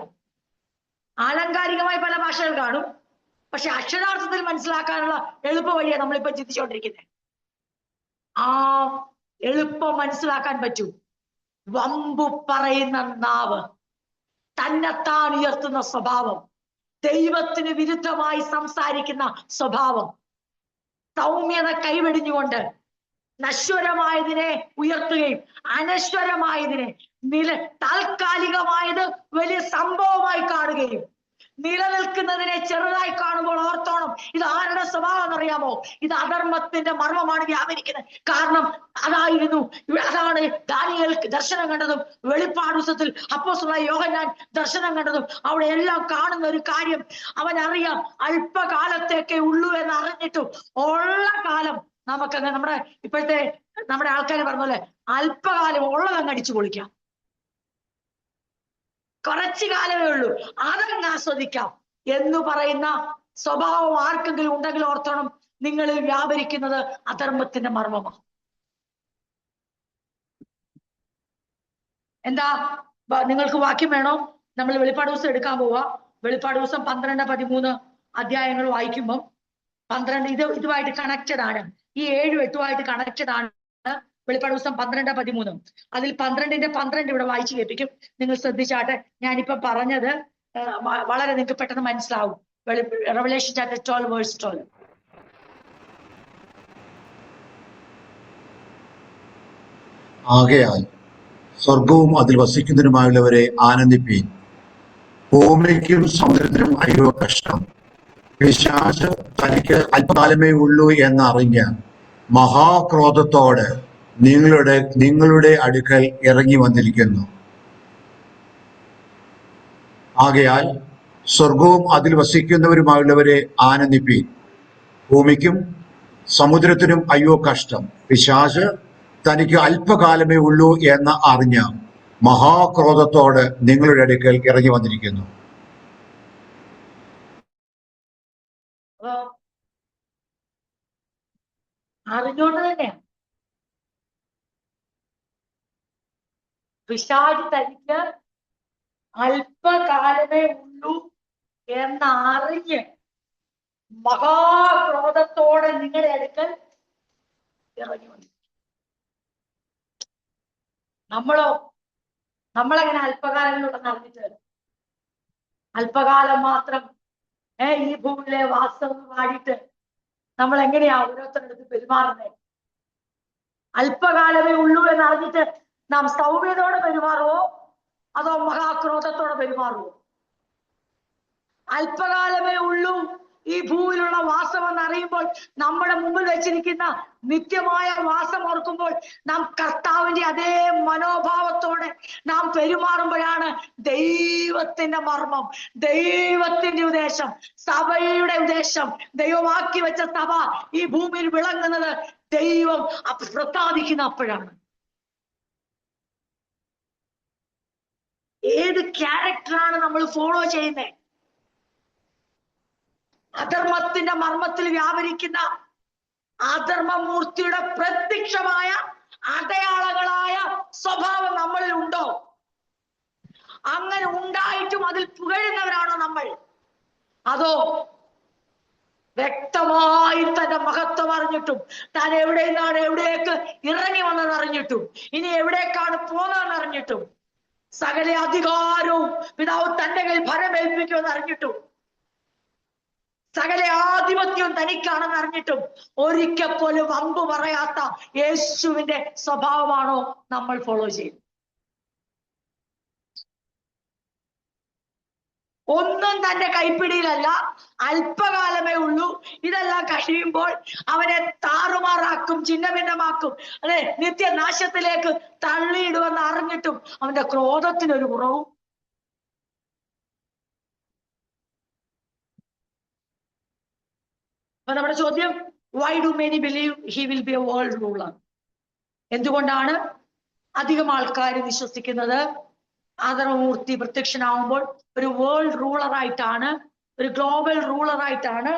ആലങ്കാരികമായി പല ഭാഷകൾ കാണും, പക്ഷെ അക്ഷരാർത്ഥത്തിൽ മനസ്സിലാക്കാനുള്ള എളുപ്പ വഴിയാണ് നമ്മളിപ്പോ ചിന്തിച്ചുകൊണ്ടിരിക്കുന്നത്. ആ എളുപ്പം മനസ്സിലാക്കാൻ പറ്റൂ. വമ്പു പറയുന്ന നാവ്, തന്നെത്താൻ ഉയർത്തുന്ന സ്വഭാവം, ദൈവത്തിന് വിരുദ്ധമായി സംസാരിക്കുന്ന സ്വഭാവം, സൗമ്യത കൈവെടിഞ്ഞുകൊണ്ട് നശ്വരമായതിനെ ഉയർത്തുകയും അനശ്വരമായതിനെ താൽക്കാലികമായത് വലിയ സംഭവമായി കാണുകയും നിലനിൽക്കുന്നതിനെ ചെറുതായി കാണുമ്പോൾ ഓർത്തോണം, ഇത് ആരുടെ സ്വഭാവം എന്നറിയാമോ? ഇത് അധർമ്മത്തിന്റെ മർമ്മമാണ് വ്യാപരിക്കുന്നത്. കാരണം അതാണ് ദാനിയേൽക്ക് ദർശനം കണ്ടതും വെളിപ്പാട് പുസ്തകത്തിൽ അപ്പോസ്തലനായ യോഹന്നാൻ ദർശനം കണ്ടതും. അവിടെ എല്ലാം കാണുന്ന ഒരു കാര്യം അവനറിയാം, അല്പകാലത്തേക്കേ ഉള്ളൂ എന്ന് അറിഞ്ഞിട്ടും ഉള്ള കാലം നമുക്കങ്ങ് ഇപ്പോഴത്തെ നമ്മുടെ ആൾക്കാർ പറഞ്ഞ പോലെ അല്പകാലം ഉള്ളതങ്ങ് അടിച്ചു പൊളിക്കാം. കുറച്ചു കാലമേ ഉള്ളൂ, അതങ്ങ് ആസ്വദിക്കാം എന്ന് പറയുന്ന സ്വഭാവം ആർക്കെങ്കിലും ഉണ്ടെങ്കിൽ ഓർത്തോണം, നിങ്ങളിൽ വ്യാപരിക്കുന്നത് അധർമ്മത്തിന്റെ മർമ്മമാണ്. എന്താ നിങ്ങൾക്ക് വാക്യം വേണോ? നമ്മൾ വെളിപ്പാട് ദിവസം എടുക്കാൻ പോവാ. വെളിപ്പാട് ദിവസം 12-13 അധ്യായങ്ങൾ വായിക്കുമ്പം 12 ഇതുമായിട്ട് കണക്റ്റഡ് ആണ്. ഈ 7-8 കണക്റ്റഡ് ആണ്. വെളിപ്പാട് ദിവസം 12-13. അതിൽ 12-ന്റെ 12 ഇവിടെ വായിച്ചു കേൾപ്പിക്കും. നിങ്ങൾ ശ്രദ്ധിച്ചാട്ടെ. ഞാനിപ്പം പറഞ്ഞത് വളരെ നിങ്ങൾക്ക് പെട്ടെന്ന് മനസ്സിലാവും. Revelation chapter 12 verse 12. ആകയാൽ സ്വർഗവും അതിൽ വസിക്കുന്നതിനുമായുള്ളവരെ ആനന്ദിപ്പീൻ. ഭൂമിക്കും സമുദ്രത്തിനും അയ്യോ കഷ്ടം. പിശാച് തനിക്ക് അല്പകാലമേ ഉള്ളൂ എന്നറിഞ്ഞ മഹാക്രോധത്തോടെ നിങ്ങളുടെ അടുക്കൽ ഇറങ്ങി വന്നിരിക്കുന്നു. ആകയാൽ സ്വർഗവും അതിൽ വസിക്കുന്നവരുമായുള്ളവരെ ആനന്ദിപ്പീൻ. ഭൂമിക്കും സമുദ്രത്തിനും അയ്യോ കഷ്ടം. പിശാച് തനിക്ക് അല്പകാലമേ ഉള്ളൂ എന്ന് അറിഞ്ഞ മഹാക്രോധത്തോടെ നിങ്ങളുടെ അടുക്കൽ ഇറങ്ങി വന്നിരിക്കുന്നു. അറിഞ്ഞോണ്ട് തന്നെയാണ് പിശാച് തനിക്ക് അല്പകാലമേ ഉള്ളൂ എന്നറിഞ്ഞ് മഹാക്രോധത്തോടെ നിങ്ങളുടെ അടുക്കൽ ഇറങ്ങി വന്നു. നമ്മളെങ്ങനെ അല്പകാലങ്ങളുണ്ടെന്ന് അറിഞ്ഞിട്ട് അല്പകാലം മാത്രം ഈ ഭൂമിയിലെ വാസ്തവം പാടിയിട്ട് നമ്മൾ എങ്ങനെയാ ഓരോരുത്തരുടെ അടുത്ത് പെരുമാറുന്നത്? അല്പകാലമേ ഉള്ളൂ എന്ന് അറിഞ്ഞിട്ട് നാം സൗമ്യതയോടെ പെരുമാറുവോ അതോ മഹാക്രോധത്തോടെ പെരുമാറുവോ? അല്പകാലമേ ഉള്ളൂ ഈ ഭൂമിയിലുള്ള വാസം എന്ന് അറിയുമ്പോൾ നമ്മുടെ മുമ്പിൽ വെച്ചിരിക്കുന്ന നിത്യമായ വാസം ഓർക്കുമ്പോൾ നാം കർത്താവിന്റെ അതേ മനോഭാവത്തോടെ നാം പെരുമാറുമ്പോഴാണ് ദൈവത്തിന്റെ മർമ്മം, ദൈവത്തിന്റെ ഉദ്ദേശം, സഭയുടെ ഉദ്ദേശം, ദൈവമാക്കി വെച്ച സഭ ഈ ഭൂമിയിൽ വിളങ്ങുന്നത് ദൈവം പ്രസാദിക്കുന്ന അപ്പോഴാണ്. ഏത് ക്യാരക്ടറാണ് നമ്മൾ ഫോളോ ചെയ്യുന്നത്? അധർമ്മത്തിന്റെ മർമ്മത്തിൽ വ്യാപരിക്കുന്ന അധർമ്മമൂർത്തിയുടെ പ്രത്യക്ഷമായ അടയാളങ്ങളായ സ്വഭാവം നമ്മളിൽ ഉണ്ടോ? അങ്ങനെ ഉണ്ടായിട്ടും അതിൽ പുകഴുന്നവരാണോ നമ്മൾ? അതോ വ്യക്തമായി തന്റെ മഹത്വം അറിഞ്ഞിട്ടും താൻ എവിടെ നിന്നാണ് എവിടേക്ക് ഇറങ്ങി വന്നത് അറിഞ്ഞിട്ടും ഇനി എവിടേക്കാണ് പോകുന്നതെന്ന് അറിഞ്ഞിട്ടും സകല അധികാരവും പിതാവ് തന്റെ കയ്യിൽ ഭരമേൽപ്പിക്കുമെന്ന് അറിഞ്ഞിട്ടും സകല ആധിപത്യവും തനിക്കാണെന്ന് അറിഞ്ഞിട്ടും ഒരിക്കൽ പോലും വമ്പ് പറയാത്ത യേശുവിന്റെ സ്വഭാവമാണോ നമ്മൾ ഫോളോ ചെയ്യുന്നത്? ഒന്നും തന്റെ കൈപ്പിടിയിലല്ല, അല്പകാലമേ ഉള്ളൂ. ഇതെല്ലാം കഴിയുമ്പോൾ അവനെ താറുമാറാക്കും, ഛിന്നഭിന്നമാക്കും, അതെ, നിത്യനാശത്തിലേക്ക് തള്ളിയിടുമെന്ന് അറിഞ്ഞിട്ടും അവന്റെ ക്രോധത്തിനൊരു കുറവും. അപ്പൊ നമ്മുടെ ചോദ്യം, why do many believe he will be a world ruler? എന്തുകൊണ്ടാണ് അധികം ആൾക്കാർ വിശ്വസിക്കുന്നത് അധർമ്മമൂർത്തി പ്രത്യക്ഷനാവുമ്പോൾ ഒരു വേൾഡ് റൂളറായിട്ടാണ്, ഒരു ഗ്ലോബൽ റൂളറായിട്ടാണ്,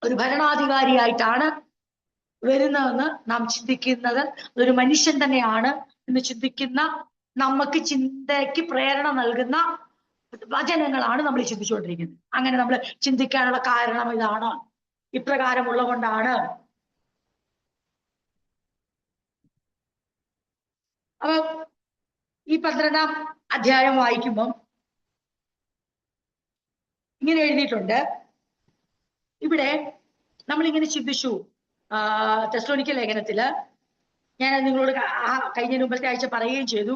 ഒരു ഭരണാധികാരിയായിട്ടാണ് വരുന്നതെന്ന് നാം ചിന്തിക്കുന്നത് ഒരു മനുഷ്യൻ തന്നെയാണ് എന്ന് ചിന്തിക്കുന്ന, നമുക്ക് ചിന്തയ്ക്ക് പ്രേരണ നൽകുന്ന വചനങ്ങളാണ് നമ്മൾ ചിന്തിച്ചുകൊണ്ടിരിക്കുന്നത്. അങ്ങനെ നമ്മൾ ചിന്തിക്കാനുള്ള കാരണം ഇതാണ്, ഇപ്രകാരമുള്ള കൊണ്ടാണ്. അപ്പൊ ഈ 12-ാം അധ്യായം വായിക്കുമ്പം ഇങ്ങനെ എഴുതിയിട്ടുണ്ട്. ഇവിടെ നമ്മളിങ്ങനെ ചിന്തിച്ചു, തെസ്സലോനിക്ക ലേഖനത്തില് ഞാൻ നിങ്ങളോട് കഴിഞ്ഞ മുമ്പത്തെ ആഴ്ച പറയുകയും ചെയ്തു,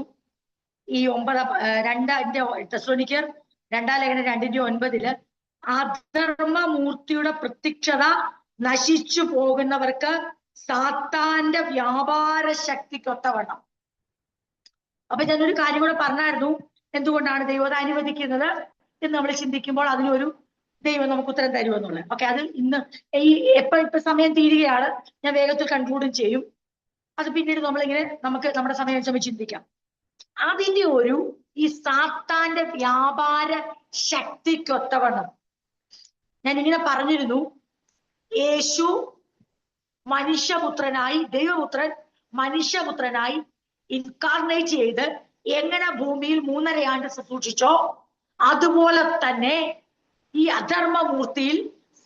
ഈ 2 തെസ്സലോനിക്കർ 2-ാം ലേഖനം 2:9 അധർമ്മമൂർത്തിയുടെ പ്രത്യക്ഷത നശിച്ചു പോകുന്നവർക്ക് സാത്താന്റെ വ്യാപാര ശക്തിക്കൊത്തവണ്ണം. അപ്പൊ ഞാനൊരു കാര്യം കൂടെ പറഞ്ഞായിരുന്നു, എന്തുകൊണ്ടാണ് ദൈവം അത് അനുവദിക്കുന്നത് എന്ന് നമ്മൾ ചിന്തിക്കുമ്പോൾ അതിനൊരു ദൈവം നമുക്ക് ഉത്തരം തരുമെന്നുള്ളത്. ഓക്കെ, അത് ഇന്ന് ഇപ്പൊ സമയം തീരുകയാണ്, ഞാൻ വേഗത്തിൽ കൺക്ലൂഡും ചെയ്യും. അത് പിന്നീട് നമ്മളിങ്ങനെ നമുക്ക് നമ്മുടെ സമയം സമയം ചിന്തിക്കാം. അതിന്റെ ഈ സാത്താന്റെ വ്യാപാര ശക്തിക്കൊത്തവണ്ണം ഞാൻ ഇങ്ങനെ പറഞ്ഞിരുന്നു, യേശു മനുഷ്യപുത്രനായി, ദൈവപുത്രൻ മനുഷ്യപുത്രനായി ഇൻകാർണേറ്റ് ചെയ്ത് എങ്ങനെ ഭൂമിയിൽ 3.5 ആണ്ട് ശുശ്രൂഷിച്ചോ അതുപോലെ തന്നെ ഈ അധർമ്മമൂർത്തിയിൽ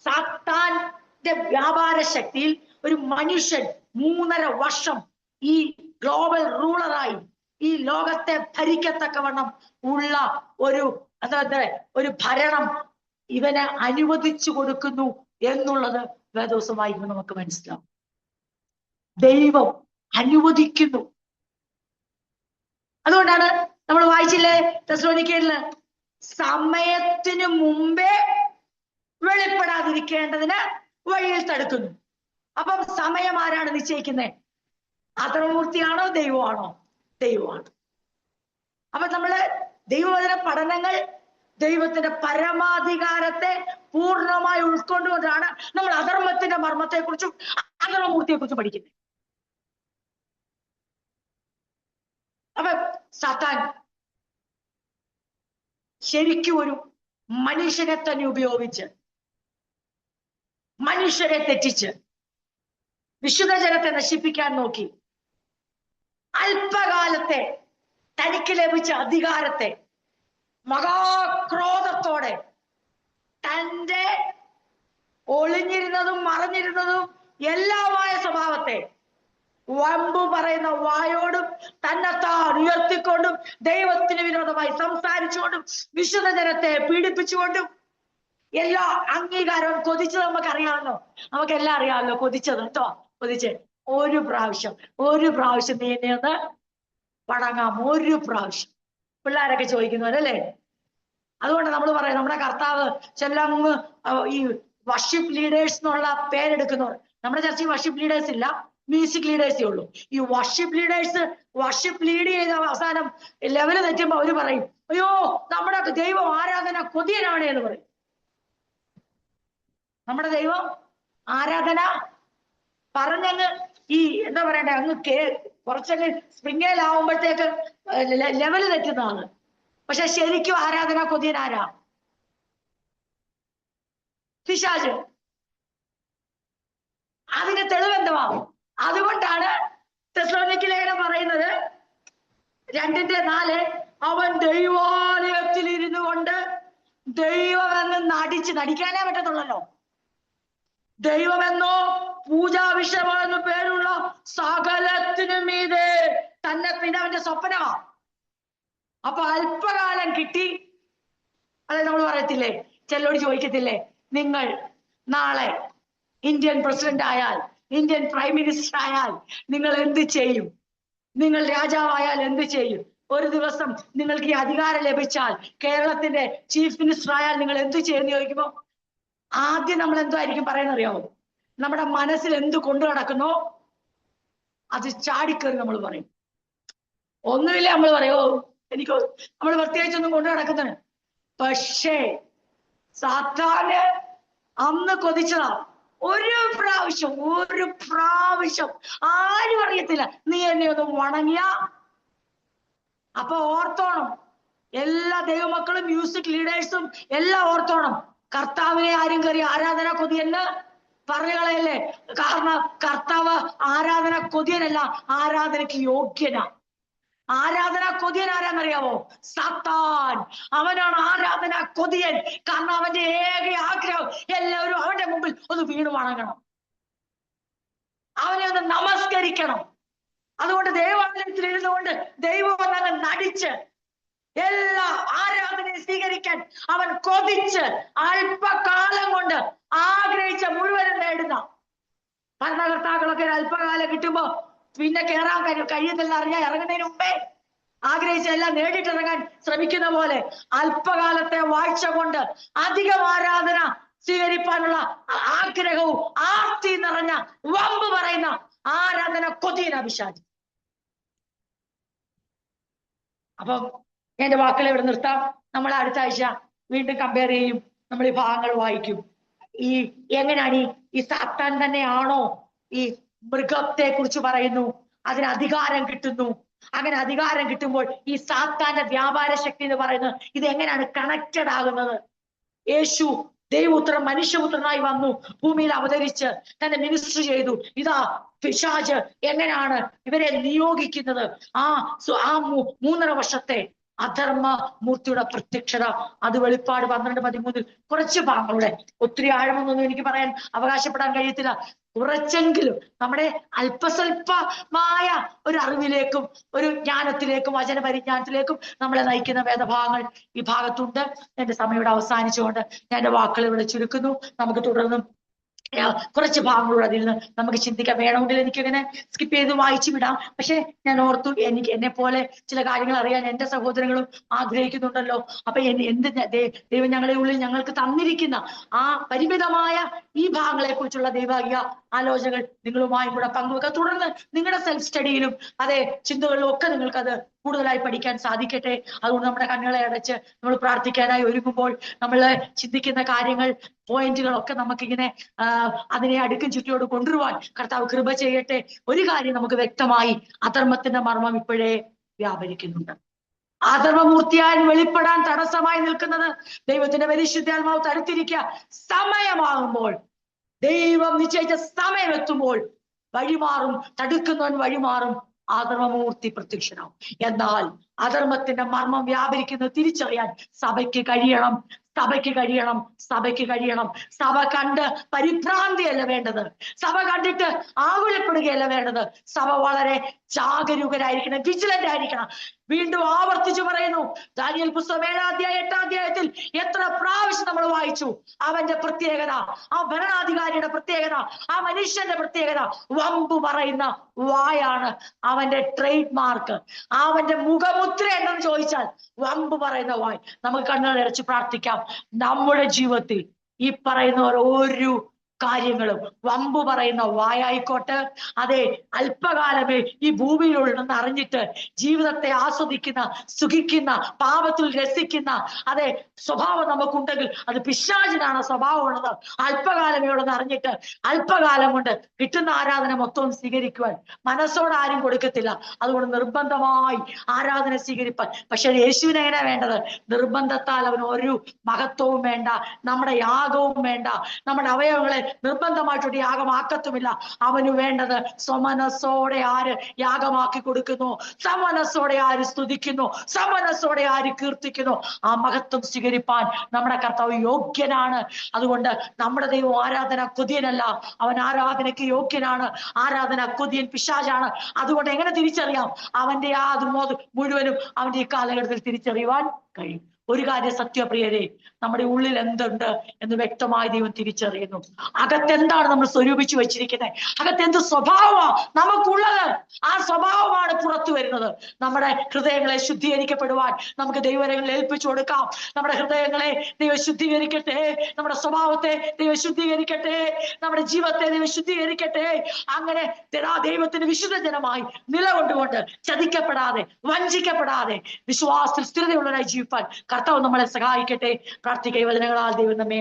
സാത്താന്റെ വ്യാപാര ശക്തിയിൽ ഒരു മനുഷ്യൻ 3.5 വർഷം ഈ ഗ്ലോബൽ റൂളറായി ഈ ലോകത്തെ ഭരിക്കത്തക്കവണ്ണം ഉള്ള ഒരു അതായത് ഒരു ഭരണം ഇവന് അനുവദിച്ചു കൊടുക്കുന്നു എന്നുള്ളത് വേദോസം വായിക്കുമ്പോൾ നമുക്ക് മനസ്സിലാവും. ദൈവം അനുവദിക്കുന്നു. അതുകൊണ്ടാണ് നമ്മൾ വായിച്ചില്ലേ തെസ്സലോനിക്കയില്, സമയത്തിന് മുമ്പേ വെളിപ്പെടാതിരിക്കേണ്ടതിന് വഴിയിൽ തടുക്കുന്നു. അപ്പം സമയം ആരാണ് നിശ്ചയിക്കുന്നത്? അധർമ്മമൂർത്തിയാണോ ദൈവമാണോ? ദൈവമാണ്. അപ്പൊ നമ്മള് ദൈവവചന പഠനങ്ങൾ ദൈവത്തിന്റെ പരമാധികാരത്തെ പൂർണ്ണമായി ഉൾക്കൊണ്ടുകൊണ്ടാണ് നമ്മൾ അധർമ്മത്തിന്റെ മർമ്മത്തെ കുറിച്ചും അധർമ്മമൂർത്തിയെ കുറിച്ചും പഠിക്കുന്നത്. അപ്പൊ സാത്താൻ ശരിക്കും ഒരു മനുഷ്യനെ തന്നെ ഉപയോഗിച്ച് മനുഷ്യരെ തെറ്റിച്ച് വിശുദ്ധ ജനത്തെ നശിപ്പിക്കാൻ നോക്കി. അല്പകാലത്തെ തനിക്ക് ലഭിച്ച അധികാരത്തെ മഹാക്രോധത്തോടെ തന്റെ ഒളിഞ്ഞിരുന്നതും മറഞ്ഞിരുന്നതും എല്ലാമായ സ്വഭാവത്തെ വമ്പു പറയുന്ന വായോടും തന്നെത്താൻ ഉയർത്തിക്കൊണ്ടും ദൈവത്തിന് വിരോധമായി സംസാരിച്ചുകൊണ്ടും വിശുദ്ധ ജനത്തെ പീഡിപ്പിച്ചുകൊണ്ടും എല്ലാ അംഗീകാരവും കൊതിച്ചത് നമുക്കറിയാമല്ലോ. നമുക്കെല്ലാം അറിയാമല്ലോ കൊതിച്ചത് കേട്ടോ. കൊതിച്ച് ഒരു പ്രാവശ്യം നീ എന്നെ ഒന്ന് വണങ്ങാം, ഒരു പ്രാവശ്യം. പിള്ളേരൊക്കെ ചോദിക്കുന്നവരല്ലേ. അതുകൊണ്ട് നമ്മൾ പറയാം നമ്മുടെ കർത്താവ് ചെല്ലാം ഈ വർഷിപ്പ് ലീഡേഴ്സ് എന്നുള്ള പേരെടുക്കുന്നവർ. നമ്മുടെ ചർച്ചയിൽ വർഷിപ്പ് ലീഡേഴ്സ് ഇല്ല, മ്യൂസിക് ലീഡേഴ്സേ ഉള്ളൂ. ഈ വർഷിപ്പ് ലീഡേഴ്സ് വർഷിപ്പ് ലീഡ് ചെയ്ത അവസാനം ലെവല് തെറ്റുമ്പോ അവര് പറയും, അയ്യോ നമ്മുടെ ദൈവം ആരാധന കൊതിയനാണ് എന്ന് പറയും. നമ്മുടെ ദൈവം ആരാധന പറഞ്ഞങ്ങ് ഈ എന്താ പറയണ്ടേ അങ്ങ് കുറച്ചങ്ങ് സ്പ്രിംഗേലാവുമ്പോഴത്തേക്ക് ലെവല് തെറ്റുന്നതാണ്. പക്ഷെ ശരിക്കും ആരാധന കൊതിയൻ ആരാ? പിശാച്. അതിന്റെ തെളിവെന്തുവാ? അതുകൊണ്ടാണ് തെസ്സലോനിക്ക ലേഖനം പറയുന്നത് 2:4, അവൻ ദൈവാലയത്തിൽ ഇരുന്നു കൊണ്ട് ദൈവമെന്ന് നടിക്കാനേ പറ്റത്തുള്ളല്ലോ. ദൈവമെന്നോ പൂജാവിഷയമെന്ന് പേരുള്ള സകലത്തിനു മീതെ തന്നെ. പിന്നെ അവന്റെ സ്വപ്നമാ. അപ്പൊ അല്പകാലം കിട്ടി. അതായത് നമ്മൾ പറയത്തില്ലേ, ചെല്ലോട് ചോദിക്കത്തില്ലേ, നിങ്ങൾ നാളെ ഇന്ത്യൻ പ്രസിഡന്റ് ആയാൽ, ഇന്ത്യൻ പ്രൈം മിനിസ്റ്റർ ആയാൽ നിങ്ങൾ എന്ത് ചെയ്യും? നിങ്ങൾ രാജാവായാൽ എന്ത് ചെയ്യും? ഒരു ദിവസം നിങ്ങൾക്ക് ഈ അധികാരം ലഭിച്ചാൽ, കേരളത്തിന്റെ ചീഫ് മിനിസ്റ്റർ ആയാൽ നിങ്ങൾ എന്ത് ചെയ്യുമെന്ന് ചോദിക്കുമ്പോ ആദ്യം നമ്മൾ എന്തായിരിക്കും പറയുന്നറിയാമോ? നമ്മുടെ മനസ്സിൽ എന്ത് കൊണ്ടു നടക്കുന്നോ അത് ചാടിക്കറി നമ്മൾ പറയും. ഒന്നുമില്ല നമ്മൾ പറയോ എനിക്ക് നമ്മൾ പ്രത്യേകിച്ചൊന്നും കൊണ്ടു നടക്കുന്നത്. പക്ഷേ സാത്താന് അന്ന് കൊതിച്ചതാ, ഒരു പ്രാവശ്യം ആരും അറിയത്തില്ല നീ എന്നെ ഒന്ന് വണങ്ങിയ. അപ്പൊ ഓർത്തോണം, എല്ലാ ദൈവമക്കളും മ്യൂസിക് ലീഡേഴ്സും എല്ലാം ഓർത്തോണം, കർത്താവിനെ ആരും കയറി ആരാധന കൊതിയെന്ന് പറയുകളയല്ലേ. കാരണം കർത്താവ് ആരാധന കൊതിയനല്ല, ആരാധനയ്ക്ക് യോഗ്യനാ. ആരാധന കൊതിയൻ ആരാന്നറിയാവോ? സാത്താൻ. അവനാണ് ആരാധന കൊതിയൻ. കാരണം അവന്റെ ഏക ആഗ്രഹം എല്ലാവരും അവന്റെ മുമ്പിൽ ഒന്ന് വീണ് വണങ്ങണം, അവനെ ഒന്ന് നമസ്കരിക്കണം. അതുകൊണ്ട് ദേവാലയത്തിൽ ഇരുന്നുകൊണ്ട് ദൈവം എന്നങ്ങ് നടിച്ച് എല്ലാ ആരാധനയും സ്വീകരിക്കാൻ അവൻ കൊതിച്ച് അല്പകാലം കൊണ്ട് ആഗ്രഹിച്ച മുഴുവനും നേടുന്ന ഭരണകർത്താക്കളൊക്കെ അല്പകാലം കിട്ടുമ്പോ പിന്നെ കയറാൻ കഴിയത്തില്ല അറിയാൻ ഇറങ്ങുന്നതിന് മുമ്പേ ആഗ്രഹിച്ച എല്ലാം നേടിയിട്ടിറങ്ങാൻ ശ്രമിക്കുന്ന പോലെ അല്പകാലത്തെ വാഴ്ച കൊണ്ട് അധികം ആരാധന സ്വീകരിക്കാനുള്ള ആഗ്രഹവും ആർത്തി നിറഞ്ഞ വമ്പ് പറയുന്ന ആരാധന കൊതിയന പിശാച്. അപ്പം എന്റെ വാക്കുകൾ ഇവിടെ നിർത്താം. നമ്മൾ അടുത്ത ആഴ്ച വീണ്ടും കമ്പയർ ചെയ്യും, നമ്മൾ ഈ ഭാഗങ്ങൾ വായിക്കും. ഈ എങ്ങനെയാണ് ഈ സാത്താൻ തന്നെയാണോ ഈ മൃഗത്തെ കുറിച്ച് പറയുന്നു, അതിന് അധികാരം കിട്ടുന്നു. അങ്ങനെ അധികാരം കിട്ടുമ്പോൾ ഈ സാത്താന്റെ വ്യാപാര ശക്തി എന്ന് പറയുന്നത് ഇത് എങ്ങനെയാണ് കണക്റ്റഡ് ആകുന്നത്? യേശു ദൈവപുത്രൻ മനുഷ്യപുത്രനായി വന്നു, ഭൂമിയിൽ അവതരിച്ച് തന്നെ മിനിസ്റ്റർ ചെയ്തു. ഇതാ പിശാച് എങ്ങനെയാണ് ഇവരെ നിയോഗിക്കുന്നത്? ആ 3.5 വർഷത്തെ അധർമ്മ മൂർത്തിയുടെ പ്രത്യക്ഷത അത് വെളിപ്പാട് 12-13 കുറച്ച് ഭാഗങ്ങളുടെ, ഒത്തിരി ആഴമൊന്നും എനിക്ക് പറയാൻ അവകാശപ്പെടാൻ കഴിയത്തില്ല. കുറച്ചെങ്കിലും നമ്മുടെ അല്പസ്വല്പമായ ഒരു അറിവിലേക്കും ഒരു ജ്ഞാനത്തിലേക്കും വചന പരിജ്ഞാനത്തിലേക്കും നമ്മളെ നയിക്കുന്ന വേദഭാഗങ്ങൾ ഈ ഭാഗത്തുണ്ട്. എന്റെ സമയം ഇവിടെ അവസാനിച്ചുകൊണ്ട് ഞാൻ എന്റെ വാക്കുകൾ ഇവിടെ ചുരുക്കുന്നു. നമുക്ക് തുടർന്നും കുറച്ച് ഭാഗങ്ങളൂടെ അതിൽ നിന്ന് നമുക്ക് ചിന്തിക്കാം. വേണമെങ്കിൽ എനിക്കിങ്ങനെ സ്കിപ്പ് ചെയ്ത് വായിച്ചു വിടാം. പക്ഷെ ഞാൻ ഓർത്തു, എനിക്ക് എന്നെ പോലെ ചില കാര്യങ്ങൾ അറിയാൻ എന്റെ സഹോദരങ്ങളും ആഗ്രഹിക്കുന്നുണ്ടല്ലോ. അപ്പൊ എന്ത് ദൈവം ഞങ്ങളുടെ ഉള്ളിൽ ഞങ്ങൾക്ക് തന്നിരിക്കുന്ന ആ പരിമിതമായ ഈ ഭാഗങ്ങളെ കുറിച്ചുള്ള ദൈവിക ആലോചനകൾ നിങ്ങളുമായും കൂടെ പങ്കുവെക്കുക. തുടർന്ന് നിങ്ങളുടെ സെൽഫ് സ്റ്റഡിയിലും അതെ ചിന്തകളിലും ഒക്കെ നിങ്ങൾക്ക് അത് കൂടുതലായി പഠിക്കാൻ സാധിക്കട്ടെ. അതുകൊണ്ട് നമ്മുടെ കണ്ണുകളെ അടച്ച് നമ്മൾ പ്രാർത്ഥിക്കാനായി ഒരുങ്ങുമ്പോൾ നമ്മൾ ചിന്തിക്കുന്ന കാര്യങ്ങൾ പോയിന്റുകളൊക്കെ നമുക്കിങ്ങനെ അതിനെ അടുക്കും ചുറ്റിയോട് കൊണ്ടുവരുവാൻ കർത്താവ് കൃപ ചെയ്യട്ടെ. ഒരു കാര്യം നമുക്ക് വ്യക്തമായി, അധർമ്മത്തിന്റെ മർമ്മം ഇപ്പോഴേ വ്യാപരിക്കുന്നുണ്ട്. അധർമ്മമൂർത്തിയായി വെളിപ്പെടാൻ തടസ്സമായി നിൽക്കുന്നത് ദൈവത്തിന്റെ പരിശുദ്ധാത്മാവ് തടുത്തിരിക്കുക. സമയമാകുമ്പോൾ, ദൈവം നിശ്ചയിച്ച സമയം എത്തുമ്പോൾ വഴിമാറും, തടുക്കുന്നവൻ വഴിമാറും, അധർമ്മമൂർത്തി പ്രത്യക്ഷനാവും. എന്നാൽ അധർമ്മത്തിന്റെ മർമ്മം വ്യാപരിക്കുന്നത് തിരിച്ചറിയാൻ സഭയ്ക്ക് കഴിയണം. സഭയ്ക്ക് കഴിയണം. സഭയ്ക്ക് കഴിയണം. സഭ കണ്ട് പരിഭ്രാന്തിയല്ല വേണ്ടത്. സഭ കണ്ടിട്ട് ആകുലപ്പെടുകയല്ല വേണ്ടത്. സഭ വളരെ ജാഗരൂകരായിരിക്കണം, വിജിലന്റ് ആയിരിക്കണം. വീണ്ടും ആവർത്തിച്ചു പറയുന്നു, ദാനിയേൽ പുസ്തകം 7-ാം അധ്യായം 8-ാം അധ്യായത്തിൽ എത്ര പ്രാവശ്യം നമ്മൾ വായിച്ചു. അവന്റെ പ്രത്യേകത, ആ ഭരണാധികാരിയുടെ പ്രത്യേകത, ആ മനുഷ്യന്റെ പ്രത്യേകത, വമ്പു പറയുന്ന വായാണ് അവന്റെ ട്രേഡ് മാർക്ക്. അവന്റെ മുഖമുദ്ര എന്തെന്ന് ചോദിച്ചാൽ വമ്പ് പറയുന്ന വായ്. നമുക്ക് കണ്ണുകൾ അടച്ച് പ്രാർത്ഥിക്കാം. നമ്മുടെ ജീവിതത്തിൽ ഈ പറയുന്ന ഒരു കാര്യങ്ങളും വമ്പു പറയുന്ന വായായിക്കോട്ടെ. അതെ, അല്പകാലമേ ഈ ഭൂമിയിലുണ്ടെന്ന് അറിഞ്ഞിട്ട് ജീവിതത്തെ ആസ്വദിക്കുന്ന, സുഖിക്കുന്ന, പാപത്തിൽ രസിക്കുന്ന അതെ സ്വഭാവം നമുക്കുണ്ടെങ്കിൽ അത് പിശാചിനാണ് സ്വഭാവമുള്ളത്. അല്പകാലമേ ഉള്ളെന്ന് അറിഞ്ഞിട്ട് അല്പകാലം കൊണ്ട് കിട്ടുന്ന ആരാധന മൊത്തവും സ്വീകരിക്കുവാൻ മനസ്സോട് ആരും കൊടുക്കത്തില്ല. അതുകൊണ്ട് നിർബന്ധമായി ആരാധന സ്വീകരിപ്പാൻ. പക്ഷെ യേശുവിനെ എങ്ങനെ വേണ്ടത്? നിർബന്ധത്താൽ അവന് ഒരു മഹത്വവും വേണ്ട, നമ്മുടെ യാഗവും വേണ്ട, നമ്മുടെ അവയവങ്ങളെ നിർബന്ധമായിട്ടൊരു യാഗമാക്കത്തുമില്ല. അവന് വേണ്ടത് സ്വമനസ്സോടെ ആര് യാഗമാക്കി കൊടുക്കുന്നു, സമനസ്സോടെ ആര് സ്തുതിക്കുന്നു, സമനസ്സോടെ ആര് കീർത്തിക്കുന്നു, ആ മഹത്വം സ്വീകരിപ്പാൻ നമ്മുടെ കർത്താവ് യോഗ്യനാണ്. അതുകൊണ്ട് നമ്മുടെ ദൈവം ആരാധന കൊതിയനല്ല, അവൻ ആരാധനയ്ക്ക് യോഗ്യനാണ്. ആരാധന കൊതിയൻ പിശാചാണ്. അതുകൊണ്ട് എങ്ങനെ തിരിച്ചറിയാം? അവന്റെ ആ മുഴുവനും അവന്റെ ഈ കാലഘട്ടത്തിൽ തിരിച്ചറിയുവാൻ കഴിയും. ഒരു കാര്യം സത്യപ്രിയരെ, നമ്മുടെ ഉള്ളിൽ എന്തുണ്ട് എന്ന് വ്യക്തമായി ദൈവം തിരിച്ചറിയുന്നു. അകത്തെന്താണ് നമ്മൾ സ്വരൂപിച്ചു വെച്ചിരിക്കുന്നത്, അകത്തെന്ത് സ്വഭാവമാണ് നമുക്കുള്ളത്, ആ സ്വഭാവമാണ് പുറത്തു വരുന്നത്. നമ്മുടെ ഹൃദയങ്ങളെ ശുദ്ധീകരിക്കപ്പെടുവാൻ നമുക്ക് ദൈവങ്ങളെ ഏൽപ്പിച്ചു കൊടുക്കാം. നമ്മുടെ ഹൃദയങ്ങളെ ദൈവം ശുദ്ധീകരിക്കട്ടെ, നമ്മുടെ സ്വഭാവത്തെ ദൈവം ശുദ്ധീകരിക്കട്ടെ, നമ്മുടെ ജീവിതത്തെ ദൈവം ശുദ്ധീകരിക്കട്ടെ. അങ്ങനെ ദൈവത്തിന്റെ വിശുദ്ധ ജനമായി നിലകൊണ്ടുകൊണ്ട് ചതിക്കപ്പെടാതെ, വഞ്ചിക്കപ്പെടാതെ, വിശ്വാസത്തിൽ സ്ഥിരതയുള്ളവരായി ജീവിപ്പാൻ കർത്താവ് നമ്മളെ സഹായിക്കട്ടെ. പ്രാർത്ഥിക്കുക. വചനങ്ങളാൽ ദൈവം നമ്മെ